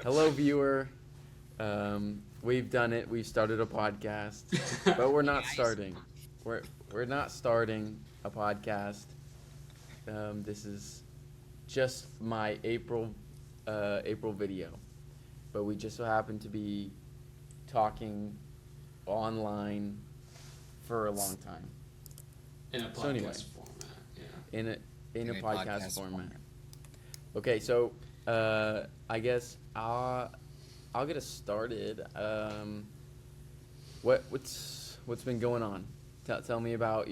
Hello, viewer. We've done it. We've started a podcast, but we're not Guys, starting. We're we're not starting a podcast. This is just my April video, but we just so happen to be talking online for a long time. In a So anyway, podcast format. Yeah. in a in a in a podcast podcast format. format. Okay, so I guess I'll get us started. What's been going on? Tell me about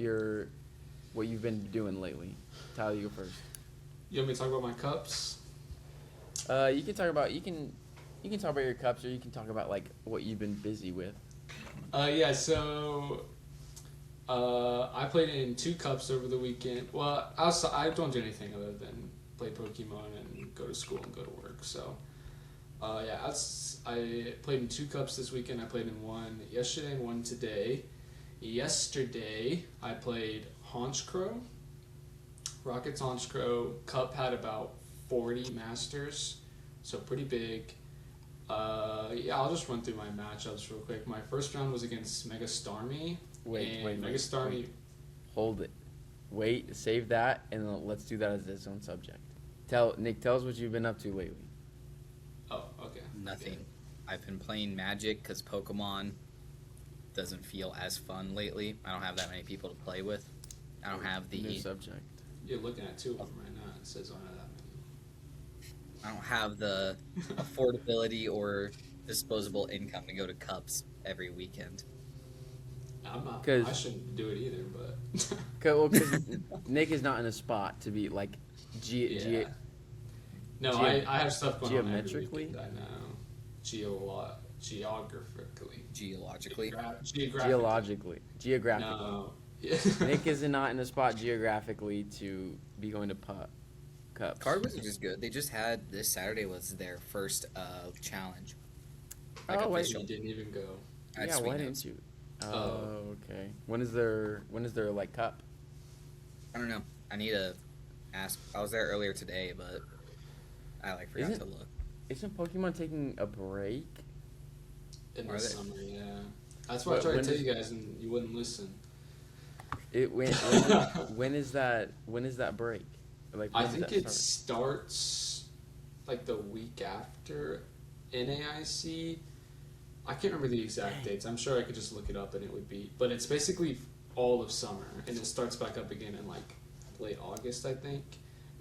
what you've been doing lately. Tyler, you go first. You want me to talk about my cups? You can talk about your cups, or you can talk about like what you've been busy with. Yeah. So I played in 2 cups over the weekend. Well, I don't do anything other than play Pokemon and go to school and go to work. So yeah, I played in 2 cups this weekend. I played in one yesterday and one today. Yesterday I played Honchkrow. Rockets Honchkrow. Cup had about 40 masters, so pretty big. Yeah, I'll just run through my matchups real quick. My first round was against Mega Starmie. Wait, Mega Starmie. Hold it. Wait, save that, and then let's do that as its own subject. Tell us what you've been up to lately. Oh, okay. Nothing. Okay. I've been playing Magic because Pokemon doesn't feel as fun lately. I don't have that many people to play with. I don't have New the subject. You're looking at 2 of them right now. It says I don't have that I don't have the affordability or disposable income to go to Cups every weekend. many. I'm not. 'Cause- I shouldn't do it either, but Because Nick is not in a spot to be like yeah. No, Geo- I have stuff going on every geometrically? weekend. I know. Geographically. Geologically. geographically. No. Nick is not in a spot geographically to be going to cups. Card Wizards is good. They just had this Saturday was their first challenge. Oh, wait. official. You didn't even go. At Yeah, why Sweetnotes. didn't you? Oh. Oh, okay. When is their like cup? I don't know. I need to ask. I was there earlier today, but I forgot Isn't- to look. Isn't Pokemon taking a break? In Are the they? summer, yeah. That's why I What- tried when to tell does- you guys and you wouldn't listen. When is that break? Like I when does think that it start? starts like the week after NAIC. I can't remember the exact dates. I'm sure I could just look it up and it would be. But it's basically all of summer and it starts back up again in like late August, I think.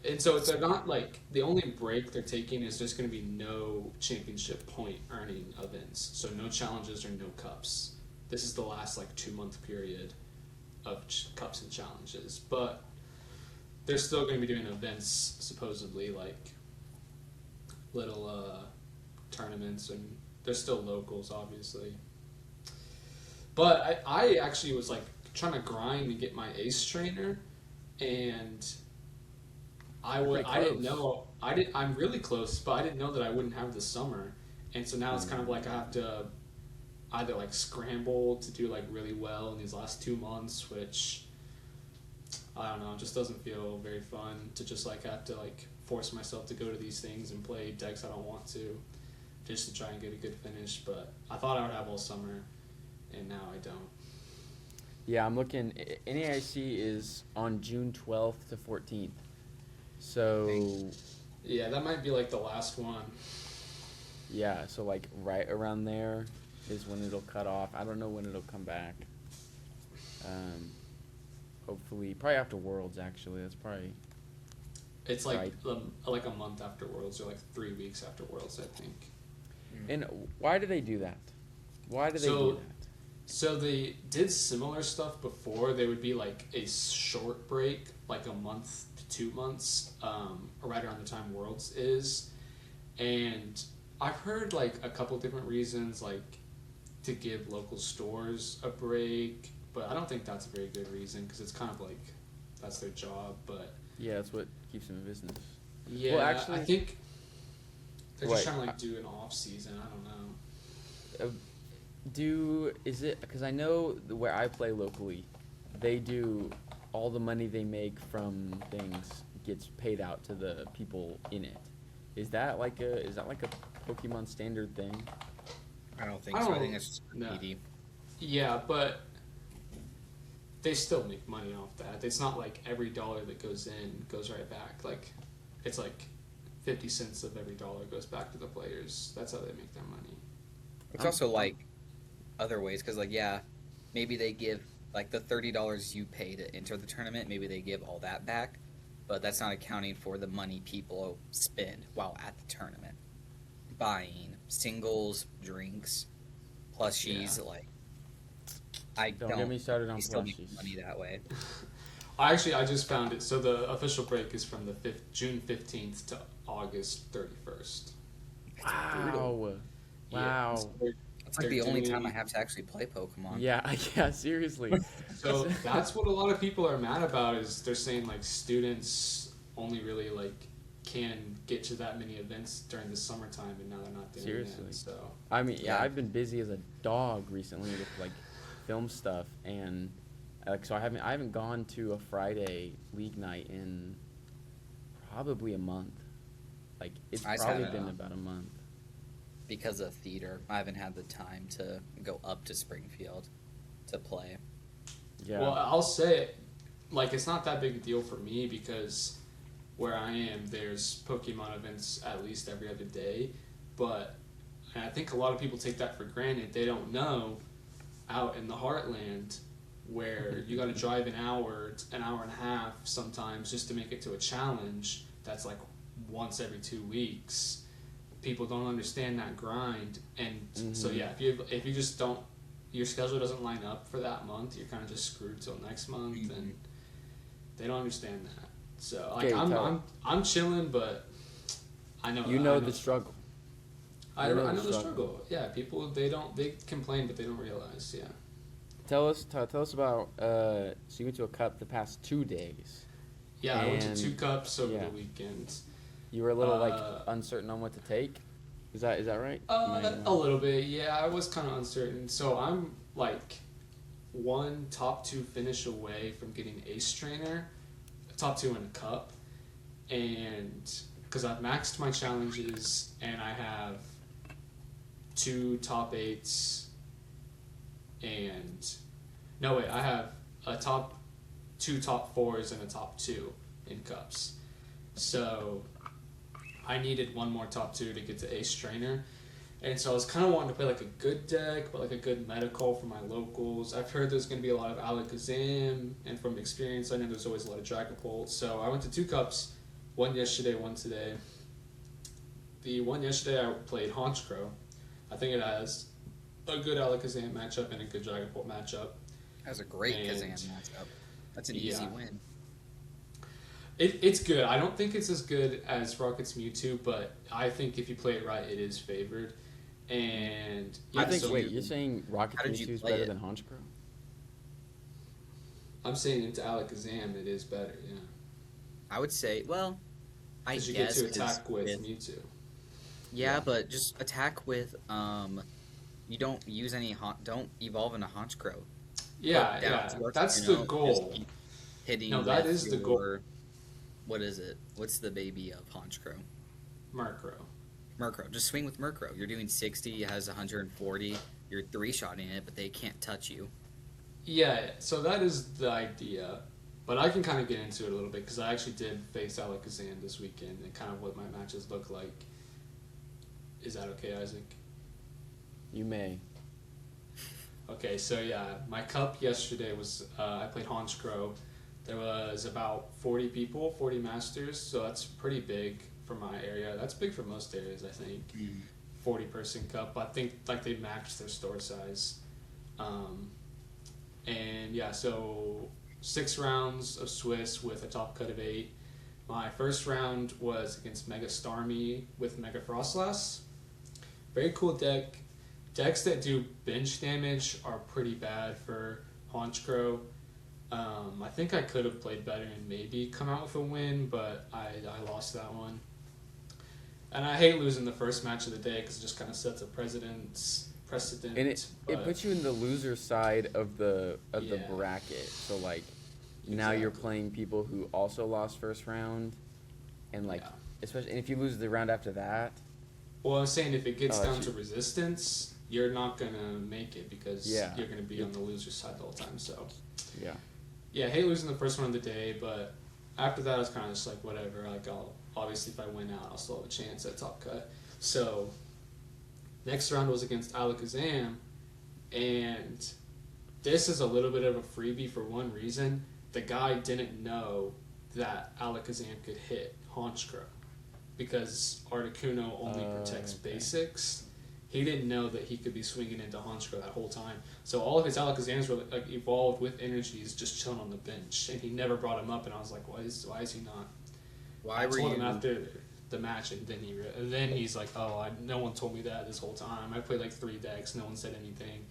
And so they're not like the only break they're taking is just going to be no championship point earning events. So no challenges or no cups. This is the last like 2 month period of cups and challenges. But they're still going to be doing events supposedly like little tournaments and they're still locals obviously. But I actually was like trying to grind to get my ace trainer and Pretty I didn't close. know I'm really close, but I didn't know that I wouldn't have the summer, and so now it's kind of like I have to either like scramble to do like really well in these last 2 months, which I don't know, it just doesn't feel very fun to just like have to like force myself to go to these things and play decks I don't want to, just to try and get a good finish. But I thought I would have all summer, and now I don't. Yeah, I'm looking. NAIC is on June 12th to 14th. So Yeah, that might be like the last one. yeah, so like right around there is when it'll cut off. I don't know when it'll come back. Hopefully, probably after Worlds. Actually, that's probably It's like Right. like a month after Worlds or like 3 weeks after Worlds, I think. And why do they do that? Why do they So- do that? So they did similar stuff before. They would be like a short break, like a month to 2 months, right around the time Worlds is. And I've heard like a couple different reasons, like to give local stores a break, but I don't think that's a very good reason because it's kind of like that's their job. But Yeah, that's what keeps them in business. yeah, actually- I think they're Wait, just trying to like do an off season. I don't know. Is it because I know where I play locally, they do all the money they make from things gets paid out to the people in it. Is that like a Pokemon standard thing? I don't think I so. I don't- think it's just no. PD. Yeah, but they still make money off that. It's not like every dollar that goes in goes right back. Like, it's like 50 cents of every dollar goes back to the players. That's how they make their money. It's also like other ways because like yeah, maybe they give like the $30 you pay to enter the tournament. Maybe they give all that back, but that's not accounting for the money people spend while at the tournament, buying singles, drinks, plushies. Yeah. Like I Don't don't. get me started on You still make plushies. money that way. I just found it. So the official break is from the June 15th to August 31st. Wow. Yeah, Wow. so they're- It's like they're the only time doing- I have to actually play Pokemon. Yeah, yeah, seriously. So that's what a lot of people are mad about is they're saying like students only really like can get to that many events during the summertime and now they're not doing Seriously. it. So I mean, yeah, Yeah. I've been busy as a dog recently with like film stuff, and like so I haven't gone to a Friday league night in probably a month. Like it's I just probably haven't, been about a month. Because of theater, I haven't had the time to go up to Springfield to play. Yeah. well, I'll say like it's not that big a deal for me because where I am there's Pokemon events at least every other day, but and I think a lot of people take that for granted. They don't know out in the heartland where you got to drive an hour and a half sometimes just to make it to a challenge that's like once every 2 weeks. People don't understand that grind, and so Mhm. yeah, if you just don't, your schedule doesn't line up for that month, you're kind of just screwed till next month, and they don't understand that. So like Okay, tell- I'm chilling, but I know you know the struggle. I you know know the the struggle. struggle. Yeah, people they complain, but they don't realize. Yeah. Tell us about so you went to a cup the past 2 days. Yeah, I went to And- 2 cups over yeah. the weekend. You were a little like Uh, uncertain on what to take. Is that right? Am I- A little bit, yeah. I was kind of uncertain. So I'm like one top 2 finish away from getting Ace Trainer, top 2 in a cup, and because I've maxed my challenges and I have 2 top 8s, and no wait, I have a 2 top 4s and a top 2 in cups. So I needed one more top 2 to get to Ace Trainer. And so I was kind of wanting to play like a good deck, but like a good medical for my locals. I've heard there's going to be a lot of Alakazam, and from experience, I know there's always a lot of Dragapult. So I went to 2 cups, one yesterday, one today. The one yesterday I played Honchkrow. I think it has a good Alakazam matchup and a good Dragapult matchup. That was a great And- Kazan matchup. That's an easy Yeah. win. It's good. I don't think it's as good as Rocket's Mewtwo, but I think if you play it right, it is favored. And I think. so Wait, you're saying Rocket How did you Mewtwo is play better it? than Honchkrow? I'm saying into Alakazam, it is better. Yeah, I would say, well, I because you guess get to 'cause attack with Mewtwo. yeah, but just attack with you don't use any don't evolve into Honchkrow. Yeah, Put down yeah, force, that's you the know, just goal. keep hitting. No, that with is the goal. your- What is it? What's the baby of Honchkrow? Murkrow. Murkrow. Just swing with Murkrow. You're doing 60, it has 140. You're 3-shotting it, but they can't touch you. Yeah, so that is the idea. But I can kind of get into it a little bit because I actually did face Alakazam this weekend and kind of what my matches look like. Is that okay, Isaac? You may. Okay, so yeah, my cup yesterday was I played Honchkrow. There was about 40 people, 40 masters, so that's pretty big for my area. That's big for most areas, I think. 40-person cup. I think like they maxed their store size. And yeah, so 6 rounds of Swiss with a top cut of 8. My first round was against Mega Starmie with Mega Frostlass. Very cool deck. Decks that do bench damage are pretty bad for Honchkrow. I think I could have played better and maybe come out with a win, but I lost that one. And I hate losing the first match of the day because it just kind of sets a precedent. And it but- puts you in the loser side of the Yeah. bracket. So like now you're Exactly. playing people who also lost first round, and like Yeah. especially and if you lose the round after that. Well, I'm saying if it gets Oh, down shoot. to resistance, you're not gonna make it because Yeah. you're gonna be on the loser's side the whole time. So Yeah. yeah, I hate losing the first one of the day, but after that, I was kind of just like whatever. Like I'll obviously if I win out, I'll still have a chance at top cut. So next round was against Alakazam, and this is a little bit of a freebie for one reason. The guy didn't know that Alakazam could hit Honchkrow because Articuno only protects Okay. basics. He didn't know that he could be swinging into Honchkrow that whole time. So all of his Alakazams were like evolved with energies just chilling on the bench, and he never brought him up. And I was like, why is he not? Why I were told him you? after the match, and then he's like, oh, no one told me that this whole time. I played like 3 decks, no one said anything.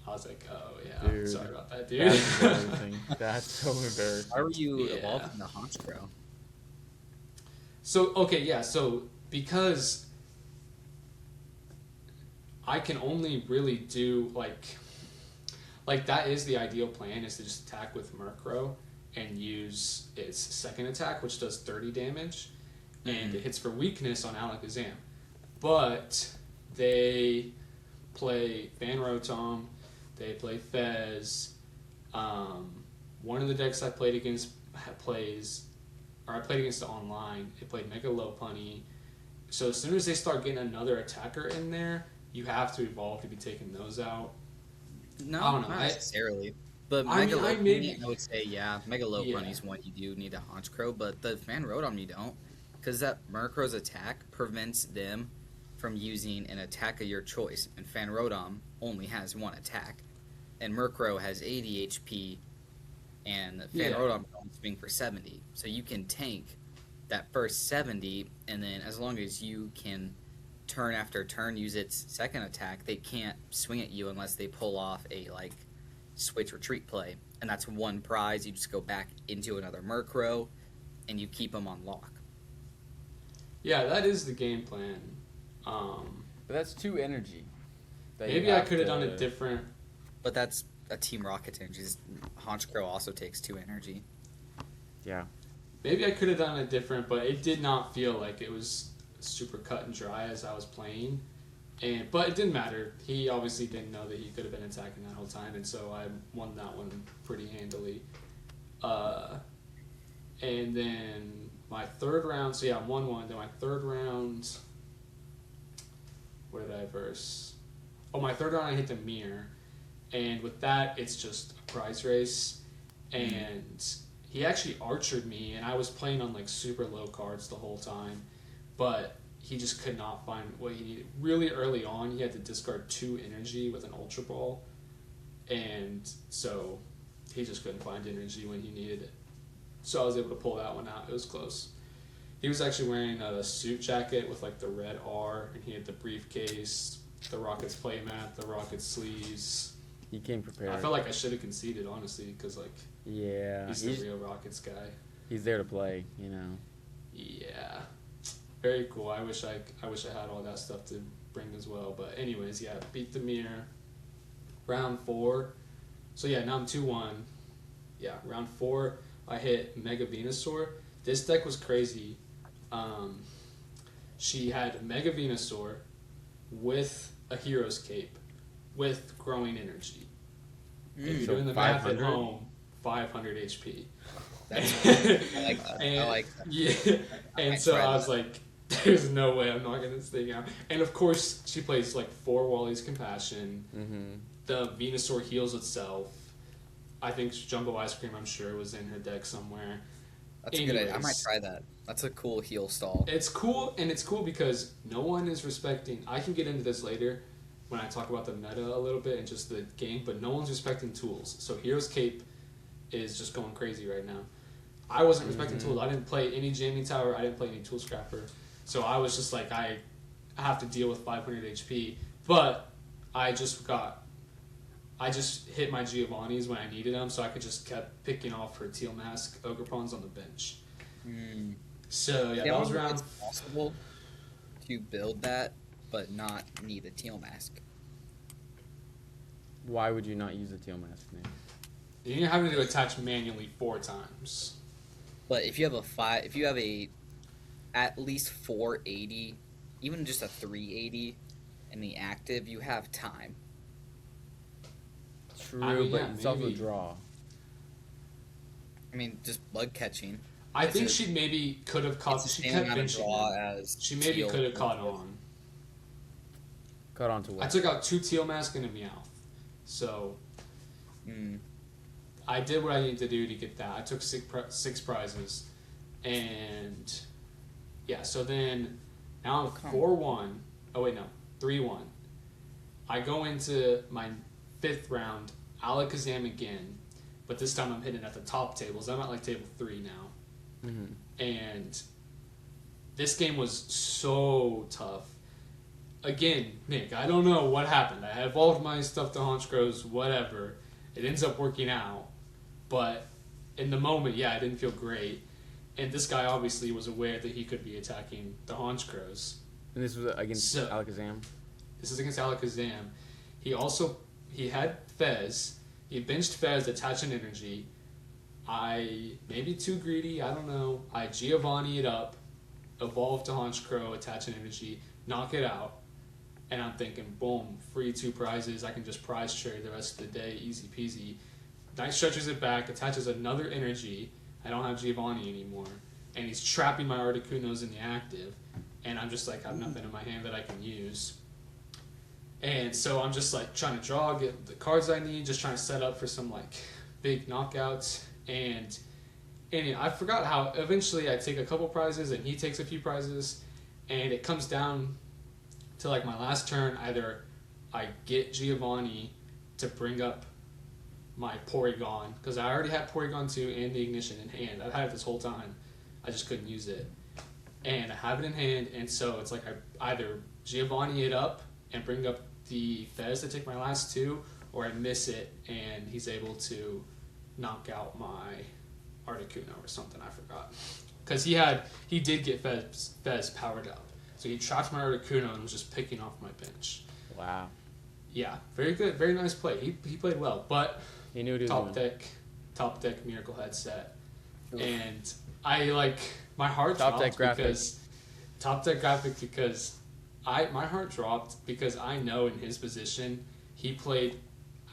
I was like, oh yeah, Dude, sorry about that, dude. That's embarrassing. That's so embarrassing. Why were you Yeah. evolving the Honchkrow? So okay, yeah. So because I can only really do like that is the ideal plan is to just attack with Murkrow and use its second attack, which does 30 damage, and it hits for weakness on Alakazam. But they play Fan Rotom, they play Fez. One of the decks I played against I played against it online. It played Mega Lopunny. So as soon as they start getting another attacker in there, you have to evolve to be taking those out. No, I don't know, not I- necessarily. But I mean, I Megalopunny, maybe- I would say, yeah, Megalopunny's Yeah. one you do need a Honchkrow, but the Fan Rotom you don't. Because that Murkrow's attack prevents them from using an attack of your choice. And Fan Rotom only has one attack. And Murkrow has 80 HP, and Fan Yeah. Rotom can only swing for 70. So you can tank that first 70, and then as long as you can turn after turn use its second attack, they can't swing at you unless they pull off a like switch retreat play, and that's one prize. You just go back into another Murkrow, and you keep them on lock. Yeah, that is the game plan. But that's 2 energy. that you Maybe I have could have to- done it different. But that's a Team Rocket energy. Honchkrow also takes 2 energy. Yeah. Maybe I could have done it different, but it did not feel like it was super cut and dry as I was playing. But it didn't matter. He obviously didn't know that he could have been attacking that whole time, and so I won that one pretty handily. And then my third round, so yeah, I'm 1-1. Then my third round, where did I verse? Oh, my third round I hit the mirror, and with that, it's just a prize race. And he actually archered me, and I was playing on like super low cards the whole time, but he just could not find what he needed. Really early on, he had to discard 2 energy with an Ultra Ball, and so he just couldn't find energy when he needed it. So I was able to pull that one out. It was close. He was actually wearing a suit jacket with like the red R, and he had the briefcase, the Rockets playmat, the Rockets sleeves. He came prepared. I felt like I should have conceded, honestly, because like Yeah. he's the real Rockets guy. He's there to play, you know. Yeah, very cool. I wish I had all that stuff to bring as well. But anyways, yeah, beat the mirror. Round 4. So yeah, now I'm 2-1. Yeah, round 4, I hit Mega Venusaur. This deck was crazy. She had Mega Venusaur with a Hero's Cape with growing energy. If you're So doing the math at 500? home, 500 HP. That's I like that. And, I like that. Yeah, and might so try I was that. like, "There's no way I'm knocking this thing out." And of course, she plays like 4 Wally's Compassion. Mm-hmm. The Venusaur heals itself. I think Jumbo Ice Cream, I'm sure, was in her deck somewhere. That's a good idea. I might Anyways. try that. That's a cool heal stall. It's cool, and it's cool because no one is respecting. I can get into this later when I talk about the meta a little bit and just the game, but no one's respecting tools. So Hero's Cape is just going crazy right now. I wasn't respecting tools. I didn't play any Jamming Tower. I didn't play any Tool Scrapper. So I was just like, I have to deal with 500 HP. But I just hit my Giovanni's when I needed them, so I could just kept picking off her Teal Mask Ogrepons on the bench. So yeah, that was round. It's possible to build that, but not need a Teal Mask. Why would you not use a Teal Mask, Nick? You're having to attach manually 4 times. But if you have a at least 480, even just a 380 in the active, you have time. True, I mean, but yeah, it's also a maybe. draw. I mean, just bug catching. I It's think a- she maybe could have caught. It's the She same kept amount of benching draw him. as She maybe Teal could have caught with- on. Caught on to I what? took out 2 teal mask and a Meowth. So Mm, I did what I needed to do to get that. I took 6 prizes. And yeah, so then now I'm Okay. 4-1. Oh, wait, no. 3-1. I go into my 5th round, Alakazam again. But this time I'm hitting at the top tables. I'm at like table 3 now. Mm-hmm. And this game was so tough. Again, Nick, I don't know what happened. I evolved my stuff to Honchkrows, whatever. It ends up working out. But in the moment, yeah, I didn't feel great. And this guy obviously was aware that he could be attacking the Honchkrows. And this was against So- Alakazam. This is against Alakazam. He had Fez. He benched Fez, attach an energy. I maybe too greedy, I don't know. I Giovanni it up, evolve to Honchkrow, attach an energy, knock it out. And I'm thinking, boom, free 2 prizes. I can just prize trade the rest of the day, easy peasy. Knight stretches it back, attaches another energy. I don't have Giovanni anymore. And he's trapping my Articunos in the active. And I'm just like, I have nothing in my hand that I can use. And so I'm just like trying to draw, get the cards I need, just trying to set up for some like big knockouts. And I forgot how eventually I take a couple prizes and he takes a few prizes. And it comes down to like my last turn, either I get Giovanni to bring up my Porygon, because I already had Porygon 2 and the Ignition in hand. I've had it this whole time. I just couldn't use it. And I have it in hand, and so it's like I either Giovanni it up and bring up the Fez to take my last 2, or I miss it and he's able to knock out my Articuno or something, I forgot. Because he did get Fez powered up. So he trapped my Articuno and was just picking off my bench. Wow. Yeah, very good, very nice play. He played well, but He knew what he was doing. top deck Miracle Headset, and I like my heart Top dropped deck graphic. because my heart dropped because I know in his position he played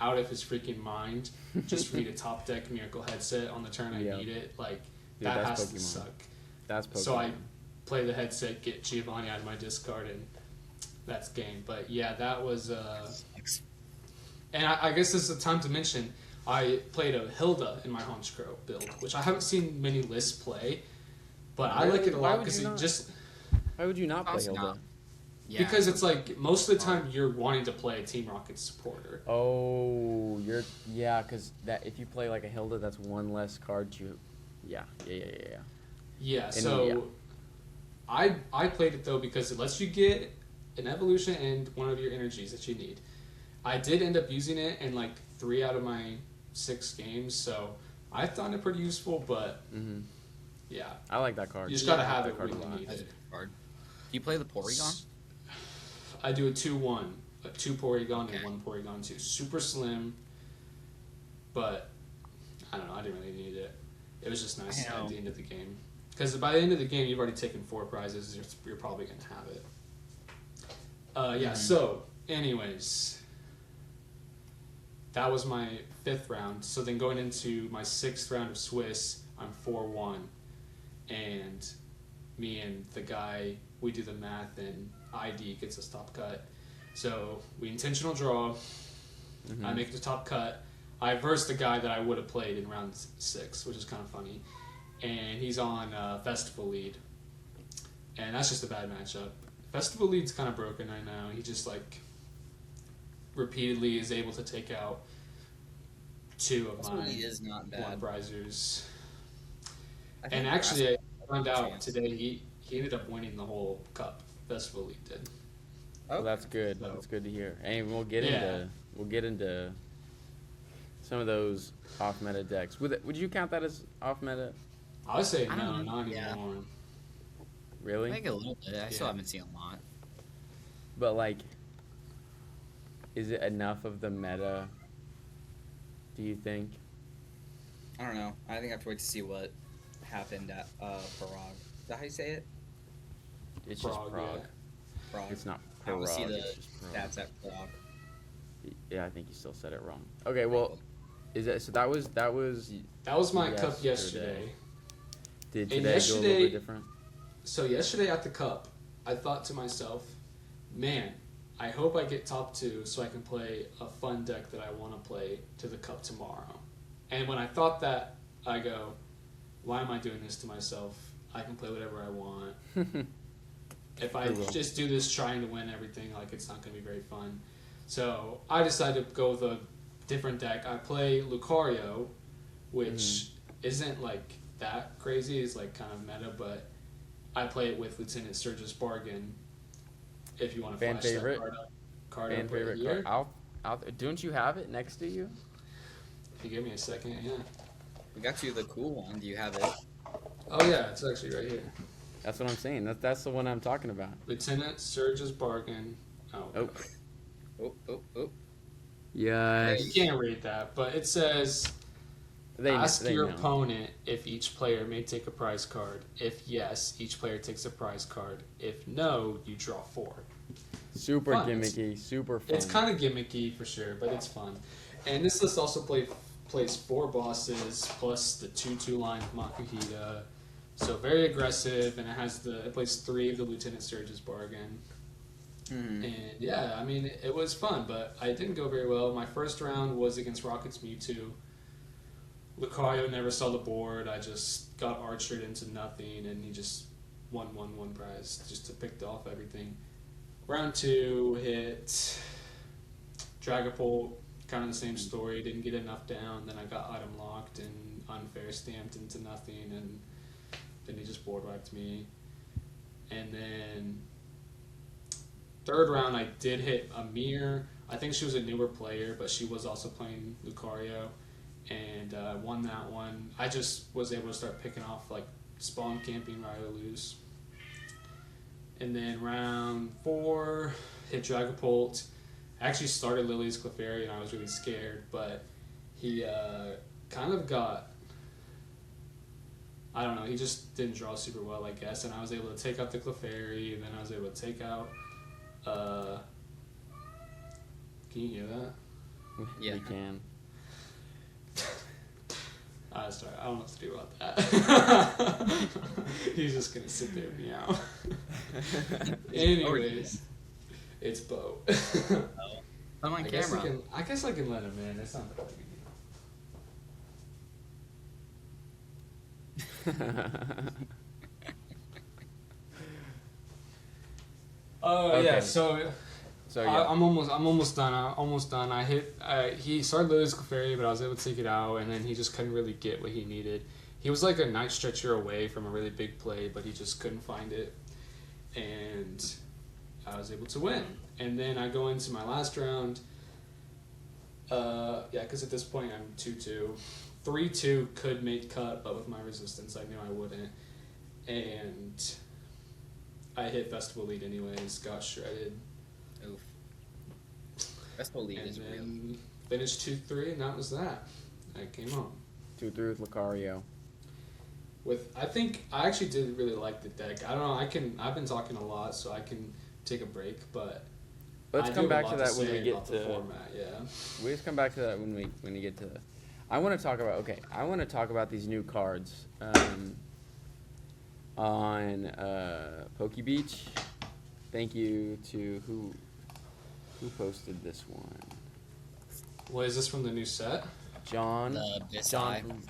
out of his freaking mind just for me to top deck Miracle Headset on the turn I Yeah. need it. Like Dude, that that's has to Pokemon. suck. That's Pokemon. So I play the headset, get Giovanni out of my discard, and that's game. But yeah, that was. And I guess this is the time to mention I played a Hilda in my Honchkrow build, which I haven't seen many lists play, but I like it a Why lot would because you it not? just Why would you not play Honestly Hilda? not. Yeah. because it's like most of the time you're wanting to play a Team Rocket supporter. Oh, because that if you play like a Hilda, that's one less card you. Yeah. Yeah, And so yeah. I played it though because it lets you get an evolution and one of your energies that you need. I did end up using it in like 3 out of my 6 games, so I found it pretty useful. But Mm-hmm. yeah, I like that card. you just gotta I like have that it card when a you lot. need That's a it. good card. Do you play the Porygon? I do a 2-1, a 2 Porygon Okay. and 1 Porygon 2. Super slim, but I don't know. I didn't really need it. It was just nice I know. at the end of the game. Because by the end of the game, you've already taken 4 prizes. You're probably going to have it. Yeah, Mhm. so, anyways. That was my 5th round. So then going into my 6th round of Swiss, I'm 4-1. And me and the guy, we do the math, and ID gets a top cut. So we intentional draw. Mhm. I make the top cut. I verse the guy that I would have played in round 6, which is kind of funny. And he's on Festival Lead. And that's just a bad matchup. Festival Lead's kind of broken right now. He just like repeatedly is able to take out 2 of That's my really is not bad. Brizers. I think And actually, I found out chance. today he ended up winning the whole cup. Festival League did. Well, that's good. So- That's good to hear. And we'll get Yeah. into some of those off meta decks. Would you count that as off meta? I would say I no, don't know. not Yeah. anymore. Really? I think a little bit. I still Yeah. haven't seen a lot. But like, is it enough of the meta? Do you think? I don't know. I think I have to wait to see what happened at Parag. Is that how you say it? It's Prague, just Prague. Prague. It's not I Prague. want to see the It's just Prague. stats at Prague. Yeah, I think you still said it wrong. Okay, well, is that so? That was That was my cup yesterday. Did And today go a little yesterday- bit different? So yesterday at the cup, I thought to myself, man, I hope I get top 2 so I can play a fun deck that I want to play to the cup tomorrow. And when I thought that, I go, why am I doing this to myself? I can play whatever I want. If I You will. just do this trying to win everything, like it's not going to be very fun. So I decided to go with a different deck. I play Lucario, which isn't like that crazy. It's like kind of meta, but I play it with Lieutenant Sturgis Bargain. If you want to Fan flash favorite? that card Fan up right favorite here. card. Don't you have it next to you? If you give me a second, yeah. We got you the cool one. Do you have it? Oh yeah, it's actually right here. That's what I'm saying. That's the one I'm talking about. Lieutenant Sturgis Bargain. Oh. Oh. Oh. Yes. You can't read that, but it says ask your know. opponent if each player may take a prize card. If yes, each player takes a prize card. If no, you draw 4. Super Fun. gimmicky, super fun. It's kind of gimmicky for sure, but it's fun. And this list also plays 4 bosses plus the 2/2 line of Makuhita. So very aggressive, and it plays 3 of the Lieutenant Sturgis Bargain. Mm-hmm. And yeah, I mean, it was fun, but I didn't go very well. My first round was against Rocket's Mewtwo. Lucario never saw the board. I just got archered into nothing, and he just won one prize just to pick off everything. Round 2 hit Dragapult, kind of the same story. Didn't get enough down. Then I got item locked and unfair stamped into nothing, and then he just board wiped me. And then third round, I did hit Amir. I think she was a newer player, but she was also playing Lucario, and won that one. I just was able to start picking off like spawn camping Ryolus. And then round 4, hit Dragapult. I actually started Lily's Clefairy, and I was really scared, but he kind of got, I don't know, he just didn't draw super well, I guess, and I was able to take out the Clefairy, and then I was able to take out, can you hear that? Yeah. We can. Sorry, I don't know what to do about that. He's just gonna sit there and meow. Anyways, it's Bo. I'm on I guess camera. I guess I can let him in. It's not that big a deal. Oh yeah, Okay. so So yeah. I'm almost done. I hit. He started Lily's Clefairy, but I was able to take it out, and then he just couldn't really get what he needed. He was like a night stretcher away from a really big play, but he just couldn't find it, and I was able to win. And then I go into my last round. Yeah, because at this point I'm 2-2. 3-2 could make cut, but with my resistance, I knew I wouldn't. And I hit Festival Lead anyways, got shredded. Oof. Festival lead And is real. then finished 2-3, and that was that. I came home. 2-3 with Lucario. I think I actually did really like the deck. I don't know. I've been talking a lot, so I can take a break. But Let's I come do have back a to lot that when we say get about the to. format. Yeah. We just come back to that when we get to. I want to talk about these new cards on Poke Beach. Thank you to who posted this one. What is this from the new set? John. The Abyss John Eye. from-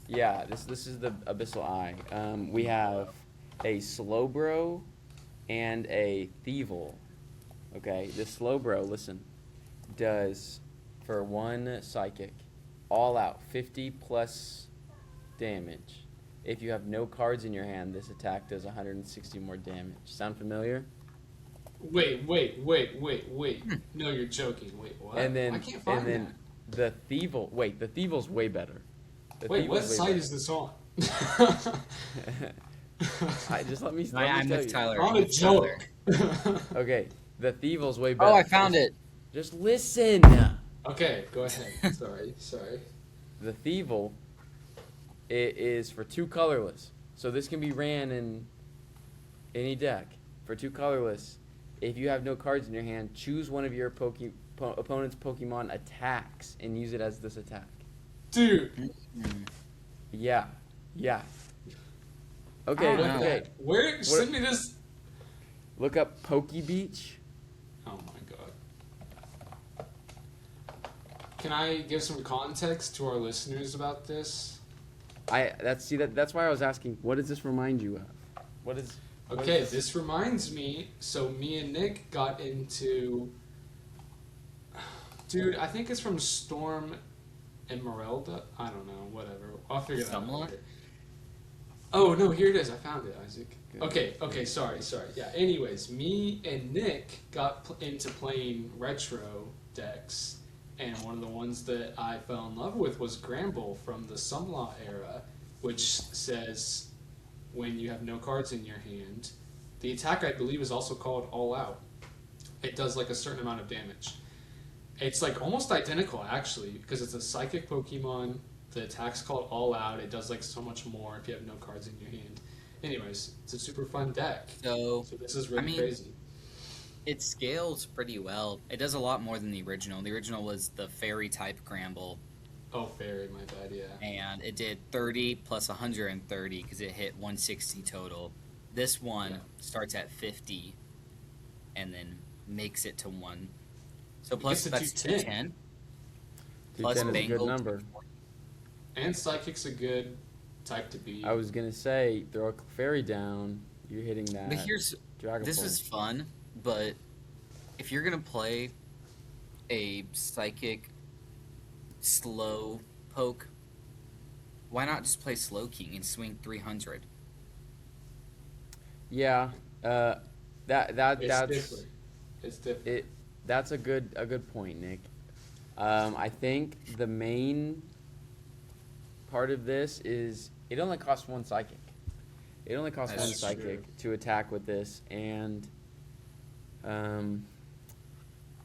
yeah, this is the Abyssal Eye. We have a Slowbro and a Thievel. Okay, this Slowbro, listen, does for 1 psychic, all out 50 plus damage. If you have no cards in your hand, this attack does 160 more damage. Sound familiar? Wait. No, you're joking. Wait, what? And then I can't find the Thievel. Wait, the Thievel's way better. The that. Wait, what Thievel's way site better. is this on? Just let me I'm tell with you. Tyler. On I'm a with Tyler. joke. Okay, the Thievel's way better. Oh, I found it. Just listen. Okay, go ahead. Sorry. The Thievel is for 2 colorless, so this can be ran in any deck. for 2 colorless, if you have no cards in your hand, choose one of your opponent's Pokemon attacks and use it as this attack. Dude, Yeah. I Okay, don't know. okay. where? Send me this. Look up Pokebeach. Oh my god. Can I give some context to our listeners about this? That's why I was asking, what does this remind you of? What is Okay, this reminds me. So me and Nick got into. Dude, I think it's from Storm and Merelda. I don't know. Whatever. I'll figure that out. Sumlot? Later. Oh no, here it is. I found it, Isaac. Good. Okay. Sorry. Yeah. Anyways, me and Nick got into playing retro decks, and one of the ones that I fell in love with was Gramble from the Sumlot era, which says when you have no cards in your hand, the attack I believe is also called All Out. It does like a certain amount of damage. It's like almost identical actually because it's a psychic Pokemon. The attack's called All Out. It does like so much more if you have no cards in your hand. Anyways, it's a super fun deck. So So this is really crazy. it scales pretty well. It does a lot more than the original. The original was the fairy type Gramble, Oh, fairy, my bad. Yeah. and it did 30 plus 130 because it hit 160 total. This one Yeah. starts at 50 and then makes it to 1. So It plus gets to that's 210. 210. Plus 210 is a good Bengal. number. And Psychic's a good type to beat. I was gonna say, throw a fairy down, you're hitting that. But here's Dragon this Pulse. is fun, but if you're gonna play a psychic slow poke, why not just play Slow King and swing 300? Yeah, It's that's different. It's different. it. That's a good point, Nick. I think the main part of this is it only costs 1 psychic. It only costs That's 1 psychic true. to attack with this, and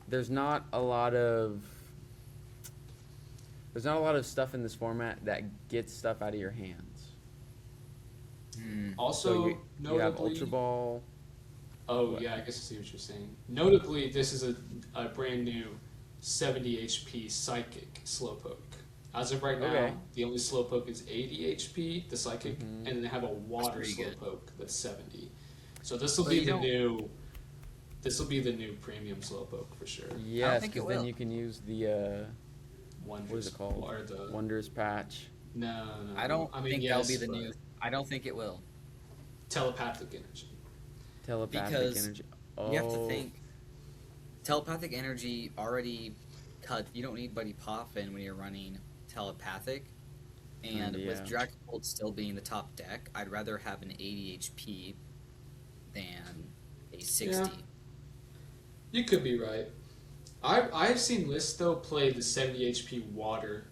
there's not a lot of stuff in this format that gets stuff out of your hands. Also, So you have notably, Ultra Ball. oh what? yeah, I guess I see what you're saying. Notably, this is a brand new 70 HP Psychic Slowpoke. As of right now, Okay. the only Slowpoke is 80 HP, the Psychic, Mhm. and then they have a Water pretty good. Slowpoke that's 70. So this will But be you the don't- new. This will be the new premium Slowpoke for sure. Yes, think it because then will. you can use the Wonders, what is it called? Or the, Wonders patch. no. I don't I mean, think yes, that'll be the but new. I don't think it will. telepathic energy. Telepathic Because energy. You have to Oh, think. Telepathic energy already cut. You don't need Buddy Poffin when you're running telepathic. And Yeah. with Dragapult still being the top deck, I'd rather have an 80 HP than a 60. Yeah. You could be right. I've seen Listo play the 70 HP Water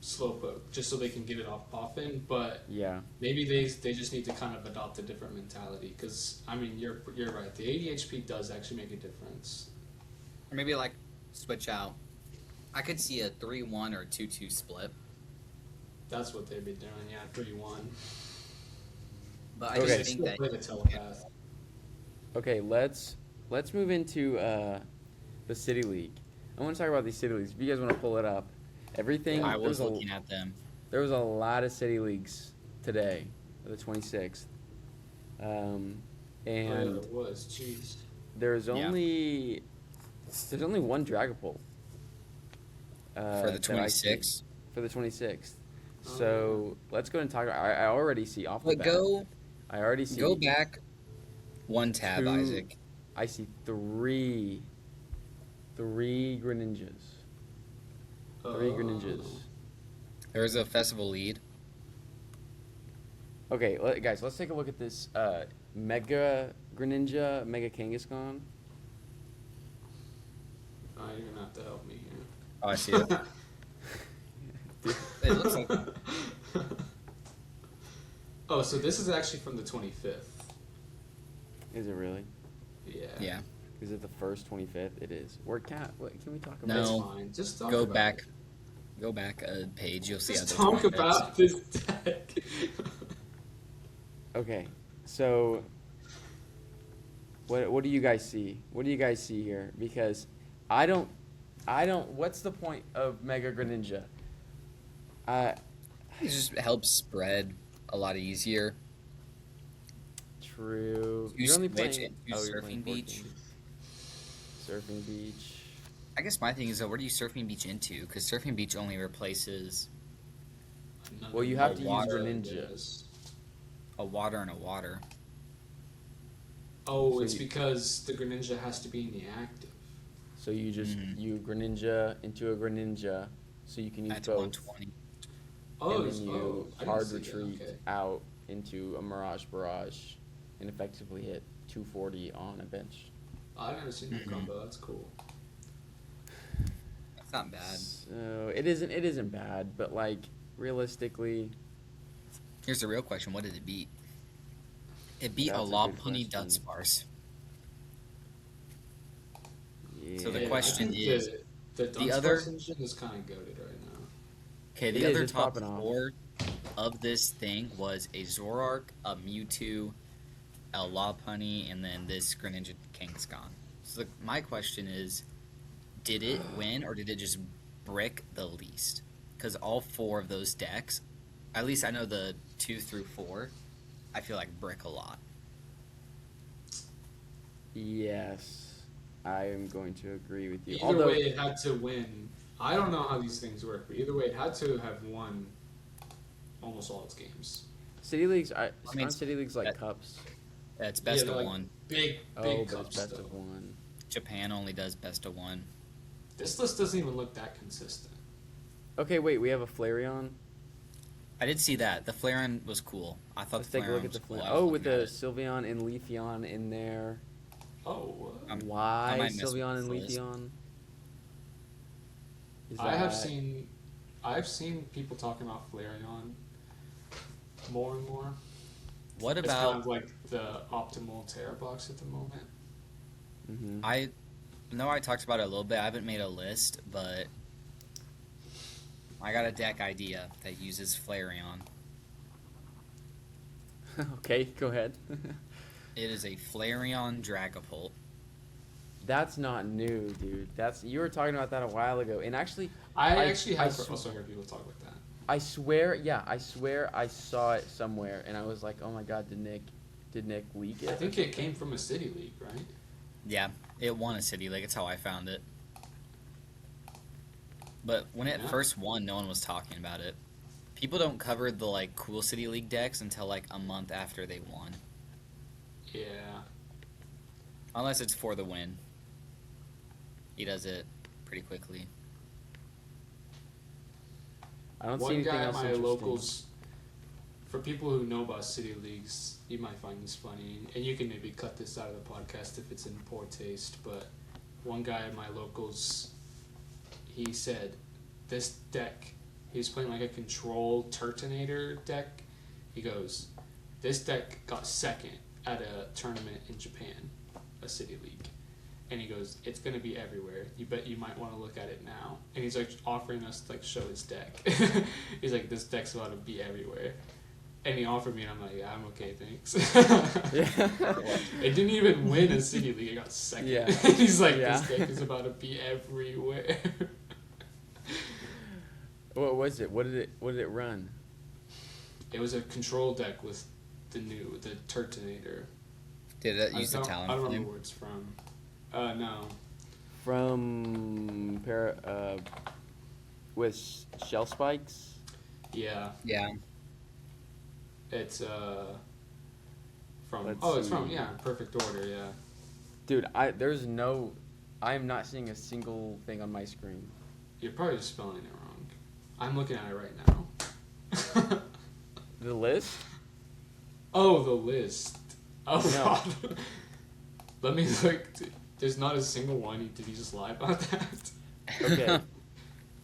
Slowpoke just so they can get it off Poffin, but yeah. maybe they just need to kind of adopt a different mentality because I mean you're right. The 80 HP does actually make a difference. Or maybe like switch out. I could see a 3-1 or 2-2 split. That's what they'd be doing. Yeah, 3-1. But I Okay. just They think still that play the telepath. Okay, let's move into the City League. I want to talk about these City Leagues. If you guys want to pull it up, everything. I was looking at them. There was a lot of City Leagues today, the 26th, And and it was. Jeez. there's Yeah. only one Dragapult For the that I see. 26. For the 26th. Oh, So let's go and talk. I already see off the But bat. I already see. go back one tab, Two. Isaac. I see three Greninjas. Three Greninjas. There's a festival lead. Okay, guys, let's take a look at this Mega Greninja, Mega Kangaskhan. Oh, you're gonna have to help me here. Oh, I see it. It looks like Oh, so this is actually from the 25th. Is it really? Yeah. yeah. Is it the first 25th? It is. Where can we talk about? No. That's fine. Just talk Go about back. it. Go back a page. You'll see. Just other talk tournaments. about this deck. Okay, so What do you guys see? What do you guys see here? Because I don't. What's the point of Mega Greninja? It just helps spread a lot easier. True. You You're only switch playing. into You're Surfing playing Beach? 14. Surfing Beach. I guess my thing is though, where do you Surfing Beach into? Because Surfing Beach only replaces Well, you have A to use water Greninja. Yes. a water and a water. Oh, So it's you- because the Greninja has to be in the active. So you just Mhm. you Greninja into a Greninja, so you can use That's both. 120. Oh, And then you I didn't hard see that, retreat okay. out into a Mirage Barrage and effectively hit 240 on a bench. I've never seen that Mhm. combo. That's cool. That's not bad. So it isn't bad, but like realistically, Here's the real question: what did it beat? It beat That's a a good Lopunny question. Dunsparce. yeah. So the Yeah, question I think is, the the other- Dunsparce engine is kind of goated right now. Okay, It the is, other it's top popping off. 4 of this thing was a Zoroark, a Mewtwo, a Lopunny, and then this Greninja Kangaskhan. So my question is, did it win or did it just brick the least? Because all 4 of those decks, at least I know the 2 through 4, I feel like brick a lot. Yes, I am going to agree with you. Either Although way, it had to win. I don't know how these things work, but either way, it had to have won almost all its games. City Leagues, mean, aren't City Leagues like that- cups? That's best Yeah, of like, 1. Big Oh, big but cups it's best though. of one. Japan only does best of 1. This list doesn't even look that consistent. Okay, wait, we have a Flareon. I did see that. The Flareon was cool. I thought Let's the take a look Flareon at the was cool. Flareon. I was Oh, with looking the at it. Sylveon and Leafeon in there. Oh, I Why might mess with Sylveon and this list. Leafeon? Is I have that- I've seen people talking about Flareon more and more. What It's about kind of like the optimal Terra box at the moment. Mhm. I know I talked about it a little bit. I haven't made a list, but I got a deck idea that uses Flareon. Okay, go ahead. It is a Flareon Dragapult. That's not new, dude. You were talking about that a while ago, and actually, I I- actually I have sw- also heard people talk about that. I swear I saw it somewhere, and I was like, oh my god, did Nick leak it? I think it came from a city league, right? Yeah, it won a City League. It's how I found it. But when it Yeah. first won, no one was talking about it. People don't cover the like cool City League decks until like a month after they won, Yeah. unless it's for the win. He does it pretty quickly. I don't see One anything guy at else my interesting. locals, for people who know about city leagues, you might find this funny, and you can maybe cut this out of the podcast if it's in poor taste, but one guy at my locals, he said this deck, he was playing like a control Turtonator deck. He goes, this deck got second at a tournament in Japan, a city league. And he goes, it's gonna be everywhere. You bet you might want to look at it now. And he's like offering us to like show his deck. He's like, this deck's about to be everywhere. And he offered me, and I'm like, yeah, I'm okay, thanks. It didn't even win a city league. It got second. Yeah. He's like, Yeah. this deck is about to be everywhere. What was it? What did it run? It was a control deck with the Turtonator. Did it use the I don't Talon remember Flame? where it's from. No. From with shell spikes. Yeah. Yeah. It's from Let's it's from see. Perfect Order, yeah. Dude, I am not seeing a single thing on my screen. You're probably just spelling it wrong. I'm looking at it right now. The list? Oh, the list. Oh No. god. Let me look. There's not a single one. Did he just lie about that? Okay.